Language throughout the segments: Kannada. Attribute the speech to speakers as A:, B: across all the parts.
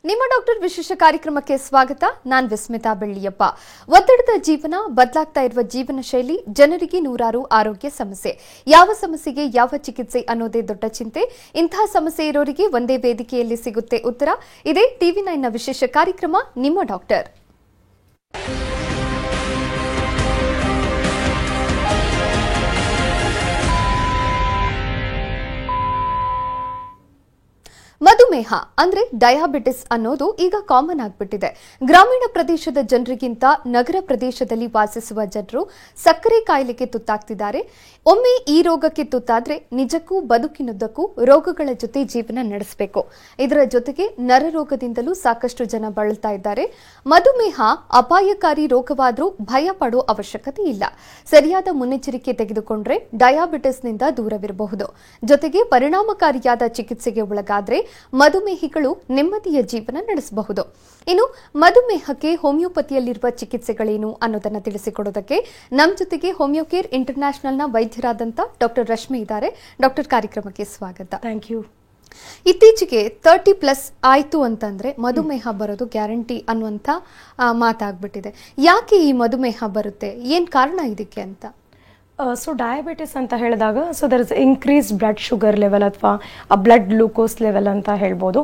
A: ನಿಮ್ಮ ಡಾಕ್ಟರ್ ವಿಶೇಷ ಕಾರ್ಯಕ್ರಮಕ್ಕೆ ಸ್ವಾಗತ. ನಾನು ವಿಸ್ಮಿತಾ ಬೆಳ್ಳಿಯಪ್ಪ. ಒತ್ತಡದ ಜೀವನ, ಬದಲಾಗ್ತಾ ಇರುವ ಜೀವನ ಶೈಲಿ, ಜನರಿಗೆ ನೂರಾರು ಆರೋಗ್ಯ ಸಮಸ್ಯೆ. ಯಾವ ಸಮಸ್ಯೆಗೆ ಯಾವ ಚಿಕಿತ್ಸೆ ಅನ್ನೋದೇ ದೊಡ್ಡ ಚಿಂತೆ. ಇಂತಹ ಸಮಸ್ಯೆ ಇರೋರಿಗೆ ಒಂದೇ ವೇದಿಕೆಯಲ್ಲಿ ಸಿಗುತ್ತೆ ಉತ್ತರ. ಇದೇ TV9ನ ವಿಶೇಷ ಕಾರ್ಯಕ್ರಮ ನಿಮ್ಮ ಡಾಕ್ಟರ್. ಮಧುಮೇಹ ಅಂದ್ರೆ ಡಯಾಬಿಟಿಸ್ ಅನ್ನೋದು ಈಗ ಕಾಮನ್ ಆಗಿಬಿಟ್ಟಿದೆ. ಗ್ರಾಮೀಣ ಪ್ರದೇಶದ ಜನರಿಗಿಂತ ನಗರ ಪ್ರದೇಶದಲ್ಲಿ ವಾಸಿಸುವ ಜನರು ಸಕ್ಕರೆ ಕಾಯಿಲೆಗೆ ತುತ್ತಾಗ್ತಿದ್ದಾರೆ. ಒಮ್ಮೆ ಈ ರೋಗಕ್ಕೆ ತುತ್ತಾದ್ರೆ ನಿಜಕ್ಕೂ ಬದುಕಿನುದ್ದಕ್ಕೂ ರೋಗಗಳ ಜೊತೆ ಜೀವನ ನಡೆಸಬೇಕು. ಇದರ ಜೊತೆಗೆ ನರರೋಗದಿಂದಲೂ ಸಾಕಷ್ಟು ಜನ ಬಳಲ್ತಾ ಇದ್ದಾರೆ. ಮಧುಮೇಹ ಅಪಾಯಕಾರಿ ರೋಗವಾದರೂ ಭಯ ಪಡೋ ಅವಶ್ಯಕತೆ ಇಲ್ಲ. ಸರಿಯಾದ ಮುನ್ನೆಚ್ಚರಿಕೆ ತೆಗೆದುಕೊಂಡ್ರೆ ಡಯಾಬಿಟಿಸ್ನಿಂದ ದೂರವಿರಬಹುದು. ಜೊತೆಗೆ ಪರಿಣಾಮಕಾರಿಯಾದ ಚಿಕಿತ್ಸೆಗೆ ಒಳಗಾದ್ರೆ ಮಧುಮೇಹಿಗಳು ನೆಮ್ಮದಿಯ ಜೀವನ ನಡೆಸಬಹುದು. ಇನ್ನು ಮಧುಮೇಹಕ್ಕೆ ಹೋಮಿಯೋಪತಿಯಲ್ಲಿರುವ ಚಿಕಿತ್ಸೆಗಳೇನು ಅನ್ನೋದನ್ನ ತಿಳಿಸಿಕೊಡೋದಕ್ಕೆ ನಮ್ಮ ಜೊತೆಗೆ ಹೋಮಿಯೋಕೇರ್ ಇಂಟರ್ನ್ಯಾಷನಲ್ನ ವೈದ್ಯರಾದಂಥ ಡಾಕ್ಟರ್ ರಶ್ಮಿ ಇದ್ದಾರೆ. ಡಾಕ್ಟರ್, ಕಾರ್ಯಕ್ರಮಕ್ಕೆ ಸ್ವಾಗತ.
B: Thank you.
A: ಇತ್ತೀಚೆಗೆ 30+ ಆಯ್ತು ಅಂತಂದ್ರೆ ಮಧುಮೇಹ ಬರೋದು ಗ್ಯಾರಂಟಿ ಅನ್ನುವಂಥ ಮಾತಾಗ್ಬಿಟ್ಟಿದೆ. ಯಾಕೆ ಈ ಮಧುಮೇಹ ಬರುತ್ತೆ, ಏನ್ ಕಾರಣ ಇದಕ್ಕೆ ಅಂತ?
B: ಸೊ ಡಯಾಬಿಟಿಸ್ ಅಂತ ಹೇಳಿದಾಗ there is increase blood sugar level ಅಥವಾ ಬ್ಲಡ್ ಗ್ಲೂಕೋಸ್ ಲೆವೆಲ್ ಅಂತ ಹೇಳ್ಬೋದು.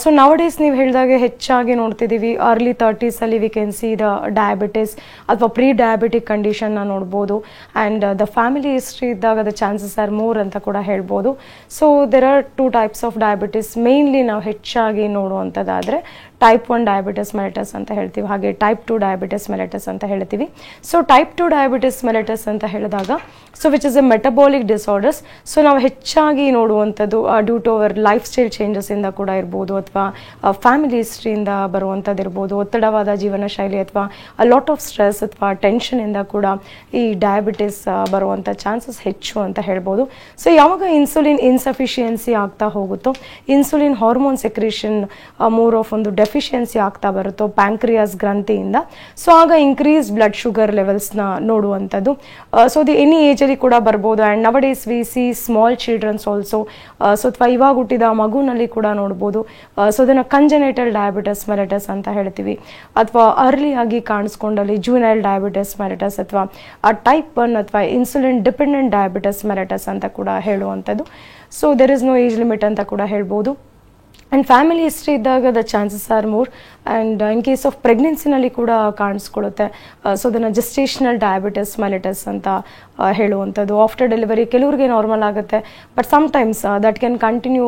B: ಸೊ ನವಡೇಸ್ ನೀವು ಹೇಳಿದಾಗೆ ಹೆಚ್ಚಾಗಿ ನೋಡ್ತಿದ್ದೀವಿ early 30s we can see the diabetes ಅಥವಾ ಪ್ರೀ ಡಯಾಬಿಟಿಕ್ ಕಂಡೀಷನ್ನ ನೋಡ್ಬೋದು. ಆ್ಯಂಡ್ ದ ಫ್ಯಾಮಿಲಿ ಹಿಸ್ಟ್ರಿ ಇದ್ದಾಗ ದ ಚಾನ್ಸಸ್ ಆರ್ ಮೋರ್ ಅಂತ ಕೂಡ ಹೇಳ್ಬೋದು. So there are 2 types of diabetes. Mainly ನಾವು ಹೆಚ್ಚಾಗಿ ನೋಡುವಂಥದ್ದಾದರೆ ಟೈಪ್ 1 ಡಯಾಬಿಟಿಸ್ ಮೆಲಿಟಸ್ ಅಂತ ಹೇಳ್ತೀವಿ, ಹಾಗೆ ಟೈಪ್ 2 ಡಯಾಬಿಟಿಸ್ ಮೆಲಿಟಸ್ ಅಂತ ಹೇಳ್ತೀವಿ. ಸೊ ಟೈಪ್ 2 ಡಯಾಬಿಟಿಸ್ ಮೆಲಿಟಸ್ ಅಂತ ಹೇಳಿದಾಗ which is a metabolic disorders. So ನಾವು ಹೆಚ್ಚಾಗಿ ನೋಡುವಂಥದ್ದು due to our lifestyle changes ಇಂದ ಕೂಡ ಇರ್ಬೋದು, ಅಥವಾ ಫ್ಯಾಮಿಲಿ ಹಿಸ್ಟ್ರಿಯಿಂದ ಬರುವಂಥದ್ದು ಇರ್ಬೋದು, ಒತ್ತಡವಾದ ಜೀವನ ಶೈಲಿ ಅಥವಾ ಲಾಟ್ ಆಫ್ ಸ್ಟ್ರೆಸ್ ಅಥವಾ ಟೆನ್ಷನ್ ಇಂದ ಕೂಡ ಈ ಡಯಾಬಿಟಿಸ್ ಬರುವಂಥ ಚಾನ್ಸಸ್ ಹೆಚ್ಚು ಅಂತ ಹೇಳ್ಬೋದು. ಸೊ ಯಾವಾಗ ಇನ್ಸುಲಿನ್ ಇನ್ಸಫಿಷಿಯನ್ಸಿ ಆಗ್ತಾ ಹೋಗುತ್ತೋ, insulin hormone secretion more of ಒಂದು ಡೆಫಿಷಿಯನ್ಸಿ ಆಗ್ತಾ ಬರುತ್ತೋ ಪ್ಯಾಂಕ್ರಿಯಾಸ್ ಗ್ರಂಥಿಯಿಂದ, ಸೊ ಆಗ ಇನ್ಕ್ರೀಸ್ ಬ್ಲಡ್ ಶುಗರ್ ಲೆವೆಲ್ಸ್ನ ನೋಡುವಂಥದ್ದು. ಸೊ ಅದು ಎನಿ ಏಜಲ್ಲಿ ಕೂಡ ಬರ್ಬೋದು. And nowadays we see small childrens also. So ಅಥವಾ ಇವಾಗ ಹುಟ್ಟಿದ ಮಗುನಲ್ಲಿ ಕೂಡ ನೋಡ್ಬೋದು. ಸೊ ಅದನ್ನು ಕಂಜೆನೇಟಲ್ ಡಯಾಬಿಟಿಸ್ ಮೆಲಿಟಸ್ ಅಂತ ಹೇಳ್ತೀವಿ, ಅಥವಾ ಅರ್ಲಿ ಆಗಿ ಕಾಣಿಸ್ಕೊಂಡಲ್ಲಿ ಜೂನೈಲ್ ಡಯಾಬಿಟಿಸ್ ಮೆಲಿಟಸ್ ಅಥವಾ ಟೈಪ್ 1 ಅಥವಾ ಇನ್ಸುಲಿನ್ ಡಿಪೆಂಡೆಂಟ್ ಡಯಾಬಿಟಿಸ್ ಮೆಲಿಟಸ್ ಅಂತ ಕೂಡ ಹೇಳುವಂಥದ್ದು. So there is no age limit ಅಂತ ಕೂಡ ಹೇಳ್ಬೋದು. ಆ್ಯಂಡ್ ಫ್ಯಾಮಿಲಿ ಹಿಸ್ಟ್ರಿ ಇದ್ದಾಗ the chances are more. And in case of ಪ್ರೆಗ್ನೆನ್ಸಿನಲ್ಲಿ ಕೂಡ ಕಾಣಿಸ್ಕೊಳ್ಳುತ್ತೆ. ಸೊ ಅದನ್ನು ಜೆಸ್ಟೇಷನಲ್ ಡಯಾಬಿಟಿಸ್ ಮೆಲಿಟಸ್ ಅಂತ ಹೇಳುವಂಥದ್ದು. ಆಫ್ಟರ್ ಡೆಲಿವರಿ ಕೆಲವ್ರಿಗೆ ನಾರ್ಮಲ್ ಆಗುತ್ತೆ, but sometimes that can continue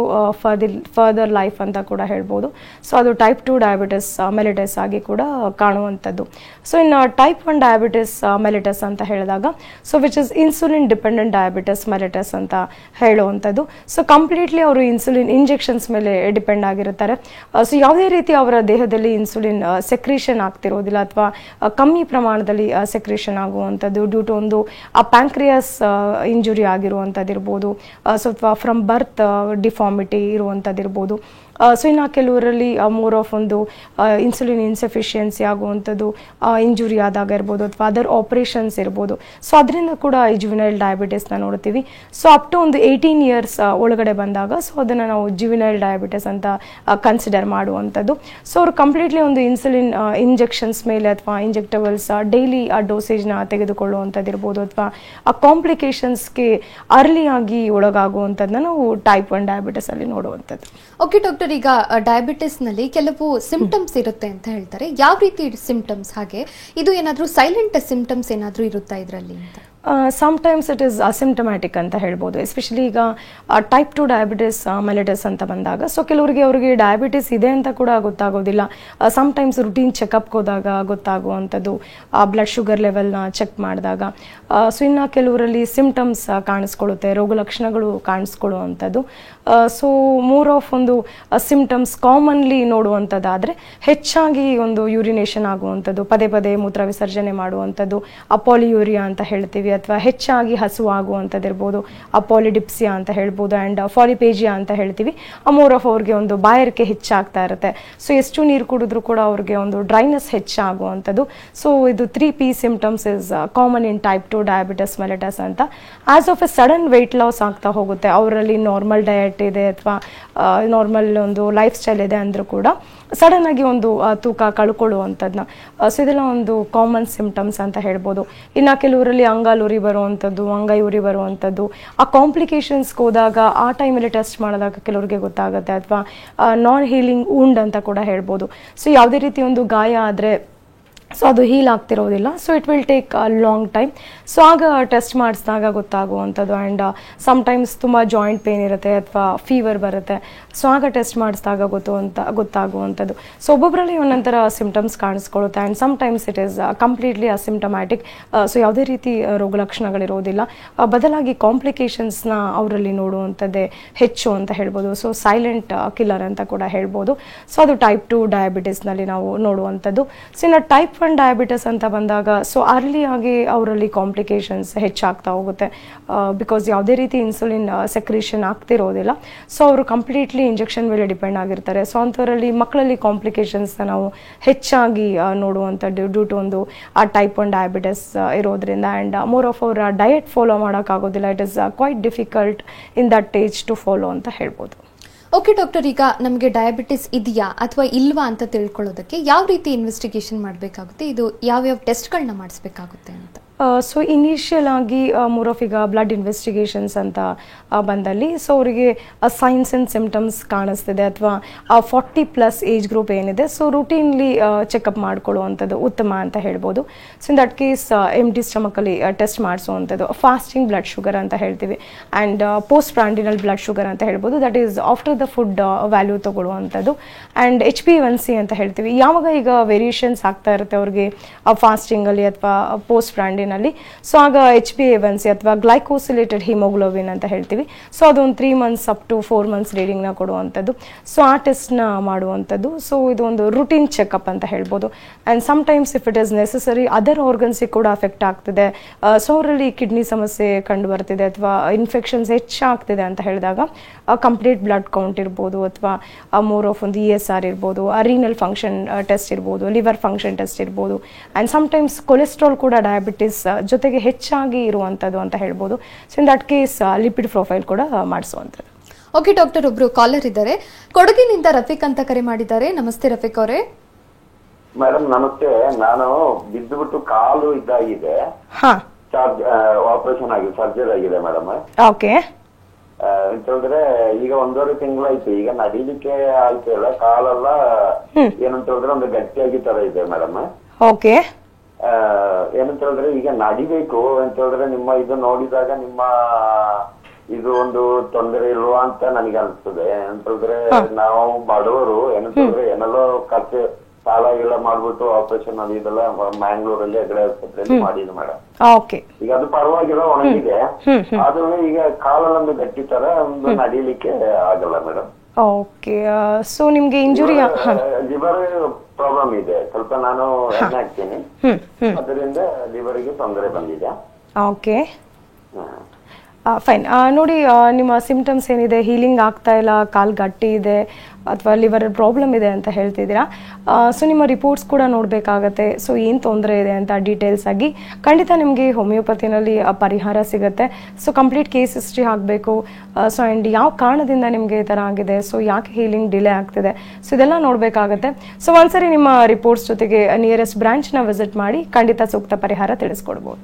B: further life ಅಂತ ಕೂಡ ಹೇಳ್ಬೋದು. ಸೊ ಅದು ಟೈಪ್ 2 ಡಯಾಬಿಟಿಸ್ ಮೆಲಿಟಸ್ ಆಗಿ ಕೂಡ ಕಾಣುವಂಥದ್ದು. ಸೊ ಇನ್ನು ಟೈಪ್ 1 ಡಯಾಬಿಟಿಸ್ ಮೆಲಿಟಸ್ ಅಂತ ಹೇಳಿದಾಗ which is insulin dependent diabetes mellitus ಅಂತ ಹೇಳುವಂಥದ್ದು. ಸೊ ಕಂಪ್ಲೀಟ್ಲಿ ಅವರು ಇನ್ಸುಲಿನ್ ಇಂಜೆಕ್ಷನ್ಸ್ ಮೇಲೆ ಡಿಪೆಂಡ್ ಆಗಿರ್ತಾರೆ. ಸೊ ಯಾವುದೇ ರೀತಿ ಅವರ ದೇಹದಲ್ಲಿ ಇನ್ಸುಲಿನ್ ಸೆಕ್ರೇಷನ್ ಆಗ್ತಿರೋದಿಲ್ಲ, ಅಥವಾ ಕಮ್ಮಿ ಪ್ರಮಾಣದಲ್ಲಿ ಸೆಕ್ರೇಷನ್ ಆಗುವಂಥದ್ದು ಡ್ಯೂ ಟು ಒಂದು ಪ್ಯಾಂಕ್ರಿಯಾಸ್ ಇಂಜುರಿ ಆಗಿರುವಂಥದ್ದು ಇರ್ಬೋದು, ಸೊ ಅಥವಾ ಫ್ರಮ್ ಬರ್ತ್ ಡಿಫಾರ್ಮಿಟಿ ಇರುವಂಥದ್ದು ಇರ್ಬೋದು. ಸೊ ಇನ್ನು ಕೆಲವರಲ್ಲಿ ಮೋರ್ ಆಫ್ ಒಂದು ಇನ್ಸುಲಿನ್ ಇನ್ಸಫಿಷಿಯನ್ಸಿ ಆಗುವಂಥದ್ದು ಇಂಜುರಿ ಆದಾಗ ಇರ್ಬೋದು, ಅಥವಾ ಅದರ್ ಆಪರೇಷನ್ಸ್ ಇರ್ಬೋದು. ಸೊ ಅದರಿಂದ ಕೂಡ ಈ ಜುವಿನೈಲ್ ಡಯಾಬಿಟಿಸ್ನ ನೋಡ್ತೀವಿ. ಸೊ ಅಪ್ ಟು ಒಂದು 18 ಇಯರ್ಸ್ ಒಳಗಡೆ ಬಂದಾಗ ಸೊ ಅದನ್ನು ನಾವು ಜುವಿನೈಲ್ ಡಯಾಬಿಟಿಸ್ ಅಂತ ಕನ್ಸಿಡರ್ ಮಾಡುವಂಥದ್ದು. ಸೊ ಅವರು ಕಂಪ್ಲೀಟ್ಲಿ ಒಂದು ಇನ್ಸುಲಿನ್ ಇಂಜೆಕ್ಷನ್ಸ್ ಮೇಲೆ ಅಥವಾ ಇಂಜೆಕ್ಟಬಲ್ಸ್ ಡೈಲಿ ಆ ಡೋಸೇಜ್ನ ತೆಗೆದುಕೊಳ್ಳುವಂಥದ್ದು ಇರ್ಬೋದು, ಅಥವಾ ಆ ಕಾಂಪ್ಲಿಕೇಶನ್ಸ್ಗೆ ಅರ್ಲಿ ಆಗಿ ಒಳಗಾಗುವಂಥದ್ದನ್ನ ನಾವು ಟೈಪ್ 1 ಡಯಾಬಿಟಿಸ್ ಅಲ್ಲಿ ನೋಡುವಂಥದ್ದು.
A: ಓಕೆ ಡಾಕ್ಟರ್, ಈಗ ಡಯಾಬಿಟಿಸ್ ನಲ್ಲಿ ಕೆಲವು ಸಿಂಪ್ಟಮ್ಸ್ ಇರುತ್ತೆ ಅಂತ ಹೇಳ್ತಾರೆ. ಯಾವ ರೀತಿ ಸಿಂಪ್ಟಮ್ಸ್, ಹಾಗೆ ಇದು ಏನಾದರೂ ಸೈಲೆಂಟ್ ಸಿಂಪ್ಟಮ್ಸ್ ಏನಾದರೂ ಇರುತ್ತಾ ಇದರಲ್ಲಿ ಅಂತ?
B: ಸಮ್ಟೈಮ್ಸ್ ಇಟ್ ಈಸ್ ಅಸಿಂಪ್ಟಮ್ಯಾಟಿಕ್ ಅಂತ ಹೇಳ್ಬೋದು. ಎಸ್ಪೆಷಲಿ ಈಗ ಟೈಪ್ 2 ಡಯಾಬಿಟಿಸ್ ಮೆಲಿಟಸ್ ಅಂತ ಬಂದಾಗ ಸೊ ಕೆಲವರಿಗೆ ಅವರಿಗೆ ಡಯಾಬಿಟಿಸ್ ಇದೆ ಅಂತ ಕೂಡ ಗೊತ್ತಾಗೋದಿಲ್ಲ. ಸಮ್ಟೈಮ್ಸ್ ರುಟೀನ್ ಚೆಕಪ್ಗೆ ಹೋದಾಗ ಗೊತ್ತಾಗುವಂಥದ್ದು, ಬ್ಲಡ್ ಶುಗರ್ ಲೆವೆಲ್ನ ಚೆಕ್ ಮಾಡಿದಾಗ. ಸೊ ಇನ್ನು ಕೆಲವರಲ್ಲಿ ಸಿಂಪ್ಟಮ್ಸ್ ಕಾಣಿಸ್ಕೊಳ್ಳುತ್ತೆ, ರೋಗ ಲಕ್ಷಣಗಳು ಕಾಣಿಸ್ಕೊಳ್ಳುವಂಥದ್ದು. ಸೊ ಮೋರ್ ಆಫ್ ಒಂದು ಸಿಂಪ್ಟಮ್ಸ್ ಕಾಮನ್ಲಿ ನೋಡುವಂಥದ್ದಾದರೆ ಹೆಚ್ಚಾಗಿ ಒಂದು ಯೂರಿನೇಷನ್ ಆಗುವಂಥದ್ದು, ಪದೇ ಪದೇ ಮೂತ್ರ ವಿಸರ್ಜನೆ ಮಾಡುವಂಥದ್ದು, ಅಪಾಲಿಯೂರಿಯಾ ಅಂತ ಹೇಳ್ತೀವಿ, ಅಥವಾ ಹೆಚ್ಚಾಗಿ ಹಸು ಆಗುವಂಥದ್ದು ಇರ್ಬೋದು, ಪಾಲಿಡಿಪ್ಸಿಯಾ ಅಂತ ಹೇಳ್ಬೋದು, ಆ್ಯಂಡ್ ಫಾಲಿಪೇಜಿಯಾ ಅಂತ ಹೇಳ್ತೀವಿ. ಮೋರ್ ಆಫ್ ಅವ್ರಿಗೆ ಒಂದು ಬಾಯಾರಿಕೆ ಹೆಚ್ಚಾಗ್ತಾ ಇರುತ್ತೆ. ಸೊ ಎಷ್ಟು ನೀರು ಕುಡಿದ್ರೂ ಕೂಡ ಅವ್ರಿಗೆ ಒಂದು ಡ್ರೈನೆಸ್ ಹೆಚ್ಚಾಗುವಂಥದ್ದು. ಸೊ ಇದು 3P symptoms is common in type 2 diabetes mellitus ಅಂತ. As of a sudden weight loss ಆಗ್ತಾ ಹೋಗುತ್ತೆ ಅವರಲ್ಲಿ. ನಾರ್ಮಲ್ ಡಯಟ್ ಡಯಟ್ ಇದೆ ಅಥವಾ ನಾರ್ಮಲ್ ಒಂದು ಲೈಫ್ ಸ್ಟೈಲ್ ಇದೆ ಅಂದರೂ ಕೂಡ ಸಡನ್ ಆಗಿ ಒಂದು ತೂಕ ಕಳ್ಕೊಳ್ಳುವಂಥದ್ದನ್ನ ಸೊ ಇದೆಲ್ಲ ಒಂದು ಕಾಮನ್ ಸಿಂಪ್ಟಮ್ಸ್ ಅಂತ ಹೇಳ್ಬೋದು. ಇನ್ನು ಕೆಲವರಲ್ಲಿ ಅಂಗಾಲು ಉರಿ ಬರುವಂಥದ್ದು, ಅಂಗೈ ಉರಿ ಬರುವಂಥದ್ದು, ಆ ಕಾಂಪ್ಲಿಕೇಶನ್ಸ್ಗೆ ಹೋದಾಗ ಆ ಟೈಮಲ್ಲಿ ಟೆಸ್ಟ್ ಮಾಡಿದಾಗ ಕೆಲವರಿಗೆ ಗೊತ್ತಾಗುತ್ತೆ, ಅಥವಾ ನಾನ್ ಹೀಲಿಂಗ್ ವುಂಡ್ ಅಂತ ಕೂಡ ಹೇಳ್ಬೋದು. ಸೊ ಯಾವುದೇ ರೀತಿ ಒಂದು ಗಾಯ ಆದರೆ ಸೊ ಅದು ಹೀಲ್ ಆಗ್ತಿರೋದಿಲ್ಲ, so it will take a long time. So ಆಗ ಟೆಸ್ಟ್ ಮಾಡಿಸಿದಾಗ ಗೊತ್ತಾಗುವಂಥದ್ದು. ಆ್ಯಂಡ್ ಸಮ್ಟೈಮ್ಸ್ ತುಂಬ ಜಾಯಿಂಟ್ ಪೇನ್ ಇರುತ್ತೆ ಅಥವಾ ಫೀವರ್ ಬರುತ್ತೆ, ಸೊ ಆಗ ಟೆಸ್ಟ್ ಮಾಡಿಸಿದಾಗ ಗೊತ್ತಾಗುವಂಥದ್ದು. ಸೊ ಒಬ್ಬೊಬ್ಬರಲ್ಲಿ ಒಂದೊಂಥರ ಸಿಂಪ್ಟಮ್ಸ್ ಕಾಣಿಸ್ಕೊಳ್ಳುತ್ತೆ. And sometimes it is completely asymptomatic. So ಯಾವುದೇ ರೀತಿ ರೋಗ ಲಕ್ಷಣಗಳಿರೋದಿಲ್ಲ, ಬದಲಾಗಿ ಕಾಂಪ್ಲಿಕೇಶನ್ಸ್ನ ಅವರಲ್ಲಿ ನೋಡುವಂಥದ್ದೇ ಹೆಚ್ಚು ಅಂತ ಹೇಳ್ಬೋದು. ಸೊ ಸೈಲೆಂಟ್ ಕಿಲ್ಲರ್ ಅಂತ ಕೂಡ ಹೇಳ್ಬೋದು. ಸೊ ಅದು ಟೈಪ್ 2 ಡಯಾಬಿಟಿಸ್ನಲ್ಲಿ ನಾವು ನೋಡುವಂಥದ್ದು. ಸೊ ಇನ್ನು ಟೈಪ್ 1 ಡಯಾಬಿಟಿಸ್ ಅಂತ ಬಂದಾಗ ಸೊ ಅರ್ಲಿಯಾಗಿ ಅವರಲ್ಲಿ ಕಾಂಪ್ಲಿಕೇಶನ್ಸ್ ಹೆಚ್ಚಾಗ್ತಾ ಹೋಗುತ್ತೆ, ಬಿಕಾಸ್ ಯಾವುದೇ ರೀತಿ ಇನ್ಸುಲಿನ್ ಸೆಕ್ರೇಷನ್ ಆಗ್ತಿರೋದಿಲ್ಲ. ಸೊ ಅವರು ಕಂಪ್ಲೀಟ್ಲಿ ಇಂಜೆಕ್ಷನ್ ಮೇಲೆ ಡಿಪೆಂಡ್ ಆಗಿರ್ತಾರೆ. ಸೊ ಅಂಥವರಲ್ಲಿ ಮಕ್ಕಳಲ್ಲಿ ಕಾಂಪ್ಲಿಕೇಶನ್ಸ್ನ ನಾವು ಹೆಚ್ಚಾಗಿ ನೋಡುವಂಥದ್ದು ಡ್ಯೂ ಟು ಒಂದು ಆ ಟೈಪ್ 1 ಡಯಾಬಿಟಿಸ್ ಇರೋದ್ರಿಂದ. ಆ್ಯಂಡ್ ಮೋರ್ ಆಫ್ ಅವರ ಡಯಟ್ ಫಾಲೋ ಮಾಡೋಕ್ಕಾಗೋದಿಲ್ಲ. It is quite difficult in that age to follow ಅಂತ ಹೇಳ್ಬೋದು.
A: ಓಕೆ ಡಾಕ್ಟರ್, ಈಗ ನಮಗೆ ಡಯಾಬಿಟಿಸ್ ಇದೆಯಾ ಅಥವಾ ಇಲ್ವಾ ಅಂತ ತಿಳ್ಕೊಳ್ಳೋದಕ್ಕೆ ಯಾವ ರೀತಿ ಇನ್ವೆಸ್ಟಿಗೇಷನ್ ಮಾಡಬೇಕಾಗುತ್ತೆ, ಇದು ಯಾವ್ಯಾವ ಟೆಸ್ಟ್ಗಳನ್ನ ಮಾಡಿಸ್ಬೇಕಾಗುತ್ತೆ ಅಂತ?
B: ಸೊ ಇನಿಷಿಯಲ್ ಆಗಿ ಮೋರ್ ಆಫ್ ಈಗ ಬ್ಲಡ್ ಇನ್ವೆಸ್ಟಿಗೇಷನ್ಸ್ ಅಂತ ಬಂದಲ್ಲಿ ಸೊ ಅವರಿಗೆ ಸೈನ್ಸ್ ಆ್ಯಂಡ್ ಸಿಂಪ್ಟಮ್ಸ್ ಕಾಣಿಸ್ತಿದೆ ಅಥವಾ 40+ ಏಜ್ ಗ್ರೂಪ್ ಏನಿದೆ ಸೊ ರುಟೀನ್ಲಿ ಚೆಕಪ್ ಮಾಡ್ಕೊಳ್ಳುವಂಥದ್ದು ಉತ್ತಮ ಅಂತ ಹೇಳ್ಬೋದು. So in that case empty ಸ್ಟಮಕಲ್ಲಿ ಟೆಸ್ಟ್ ಮಾಡಿಸುವಂಥದ್ದು, ಫಾಸ್ಟಿಂಗ್ ಬ್ಲಡ್ ಶುಗರ್ ಅಂತ ಹೇಳ್ತೀವಿ, and post prandial blood sugar ಅಂತ ಹೇಳ್ಬೋದು, that is after the food value ತೊಗೊಳ್ಳುವಂಥದ್ದು, ಆ್ಯಂಡ್ HbA1c ಅಂತ ಹೇಳ್ತೀವಿ. ಯಾವಾಗ ಈಗ ವೇರಿಯೇಷನ್ಸ್ ಆಗ್ತಾ ಇರುತ್ತೆ ಅವ್ರಿಗೆ ಫಾಸ್ಟಿಂಗಲ್ಲಿ ಅಥವಾ ಪೋಸ್ಟ್ ಪ್ರಾಂಡಿನಲ್ ನಲ್ಲಿ, ಸೊ ಆಗ HbA1c ಅಥವಾ ಗ್ಲೈಕೋಸಿಲೇಟೆಡ್ ಹಿಮೋಗ್ಲೋಬಿನ್ ಅಂತ ಹೇಳ್ತೀವಿ. ಸೊ ಅದೊಂದು 3 months ಅಪ್ ಟು 4 months ರೀಡಿಂಗ್ನ ಕೊಡುವಂಥದ್ದು. ಸೊ ಆ ಟೆಸ್ಟ್ನ ಮಾಡುವಂಥದ್ದು. ಸೊ ಇದು ಒಂದು ರುಟೀನ್ ಚೆಕಪ್ ಅಂತ ಹೇಳ್ಬೋದು. And sometimes if it is necessary other ಆರ್ಗನ್ಸಿಗೆ ಕೂಡ ಅಫೆಕ್ಟ್ ಆಗ್ತಿದೆ, ಸೊ ಅವರಲ್ಲಿ ಕಿಡ್ನಿ ಸಮಸ್ಯೆ ಕಂಡು ಬರ್ತಿದೆ ಅಥವಾ ಇನ್ಫೆಕ್ಷನ್ಸ್ ಹೆಚ್ಚಾಗ್ತಿದೆ ಅಂತ ಹೇಳಿದಾಗ ಕಂಪ್ಲೀಟ್ ಬ್ಲಡ್ ಕೌಂಟ್ ಇರ್ಬೋದು, ಅಥವಾ ಮೋರ್ ಆಫ್ ಒಂದು ESR ಇರ್ಬೋದು, ರೀನಲ್ ಫಂಕ್ಷನ್ ಟೆಸ್ಟ್ ಇರ್ಬೋದು, ಲಿವರ್ ಫಂಕ್ಷನ್ ಟೆಸ್ಟ್ ಇರ್ಬೋದು, ಆ್ಯಂಡ್ ಸಮ್ಟೈಮ್ಸ್ ಕೊಲೆಸ್ಟ್ರಾಲ್ ಕೂಡ ಡಯಾಬಿಟಿಸ್ ಜೊತೆಗೆ ಹೆಚ್ಚಾಗಿ ಇರುವಂಥದ್ದು ಅಂತ ಹೇಳ್ಬೋದು. So in that case lipid profile ಕೂಡ ಮಾಡಿಸುವಂಥದ್ದು.
A: ಓಕೆ ಡಾಕ್ಟರ್, ಒಬ್ರು ಕಾಲರ್ ಇದ್ದಾರೆ, ಕೊಡಗಿನಿಂದ ರಫೀಕ್ ಅಂತ ಕರೆ ಮಾಡಿದ್ದಾರೆ. ನಮಸ್ತೆ ರಫೀಕ್ ಅವರೇ.
C: ಮೇಡಮ್ ನಮಸ್ತೆ. ನಾನು ಬಿದ್ದುಬಿಟ್ಟು ಕಾಲು ಇದಾಗಿದೆ, ಆಪರೇಷನ್ ಆಗಿದೆ, ಸರ್ಜರಿ ಆಗಿದೆ ಮೇಡಮ್.
B: ಓಕೆ.
C: ಅಂತಂದ್ರೆ ಈಗ 1.5 ತಿಂಗಳಾಯ್ತು, ಈಗ ನಡಿಲಿಕ್ಕೆ ಆಯ್ತಿಲ್ಲ, ಕಾಲೆಲ್ಲ ಏನಂತ ಹೇಳಿದ್ರೆ ಒಂದು ಗಟ್ಟಿಯಾಗಿ ತರ ಇದೆ ಮೇಡಮ್.
B: ಓಕೆ.
C: ಏನಂತ ಹೇಳಿದ್ರೆ ಈಗ ನಡಿಬೇಕು ಅಂತ ಹೇಳಿದ್ರೆ ನಿಮ್ಮ ಇದು ನೋಡಿದಾಗ ನಿಮ್ಮ ಇದು ಒಂದು ತೊಂದರೆ ಇಲ್ವಾ ಅಂತ ನನಗೆ ಅನ್ಸ್ತದೆ. ಅಂತ ಹೇಳಿದ್ರೆ ನಾವು ಬಡವರು ಏನಂತ ಹೇಳಿದ್ರೆ ಏನೆಲ್ಲೋ ಖರ್ಚು ಸಾಲ ಎಲ್ಲ ಮಾಡ್ಬಿಟ್ಟು ಆಪರೇಷನ್ ಅದು ಇದೆಲ್ಲ ಮ್ಯಾಂಗ್ಳೂರಲ್ಲಿ ಹೆಗಡೆ ಆಸ್ಪತ್ರೆಯಲ್ಲಿ ಮಾಡಿದ್ದು ಮೇಡಮ್. ಈಗ ಅದು ಪರವಾಗಿಲ್ಲ, ಒಣಗಿದೆ, ಆದ್ರೂ ಈಗ ಕಾಲಲ್ಲೊಂದು ಗಟ್ಟಿ ತರ ಒಂದು ನಡಿಲಿಕ್ಕೆ ಆಗಲ್ಲ ಮೇಡಮ್.
B: ಓಕೆ. ಸೊ ನಿಮ್ಗೆ ಇಂಜುರಿ
C: ಲಿವರ್ ಪ್ರಾಬ್ಲಮ್ ಇದೆ ಸ್ವಲ್ಪ, ನಾನು ಎಣ್ಣೆ ಹಾಕ್ತೀನಿ, ಅದರಿಂದ ಲಿವರ್ಗೆ ತೊಂದರೆ ಬಂದಿದೆ.
B: Okay, fine. ನೋಡಿ, ನಿಮ್ಮ ಸಿಂಪ್ಟಮ್ಸ್ ಏನಿದೆ, ಹೀಲಿಂಗ್ ಆಗ್ತಾ ಇಲ್ಲ, ಕಾಲು ಗಟ್ಟಿ ಇದೆ ಅಥವಾ ಲಿವರ್ ಪ್ರಾಬ್ಲಮ್ ಇದೆ ಅಂತ ಹೇಳ್ತಿದ್ದೀರಾ. ಸೊ ನಿಮ್ಮ ರಿಪೋರ್ಟ್ಸ್ ಕೂಡ ನೋಡಬೇಕಾಗತ್ತೆ. ಸೊ ಏನು ತೊಂದರೆ ಇದೆ ಅಂತ ಡೀಟೇಲ್ಸ್ ಆಗಿ ಖಂಡಿತ ನಿಮಗೆ ಹೋಮಿಯೋಪತಿನಲ್ಲಿ ಪರಿಹಾರ ಸಿಗುತ್ತೆ. ಸೊ ಕಂಪ್ಲೀಟ್ ಕೇಸ್ ಹಿಸ್ಟ್ರಿ ಆಗಬೇಕು. ಸೊ ಆ್ಯಂಡ್ ಯಾವ ಕಾರಣದಿಂದ ನಿಮಗೆ ಈ ಥರ ಆಗಿದೆ, ಸೊ ಯಾಕೆ ಹೀಲಿಂಗ್ ಡಿಲೇ ಆಗ್ತಿದೆ, ಸೊ ಇದೆಲ್ಲ ನೋಡಬೇಕಾಗತ್ತೆ. ಸೊ ಒಂದ್ಸರಿ ನಿಮ್ಮ ರಿಪೋರ್ಟ್ಸ್ ಜೊತೆಗೆ ನಿಯರೆಸ್ಟ್ ಬ್ರಾಂಚ್ನ ವಿಸಿಟ್ ಮಾಡಿ ಖಂಡಿತ ಸೂಕ್ತ ಪರಿಹಾರ ತಿಳಿಸ್ಕೊಡ್ಬೋದು.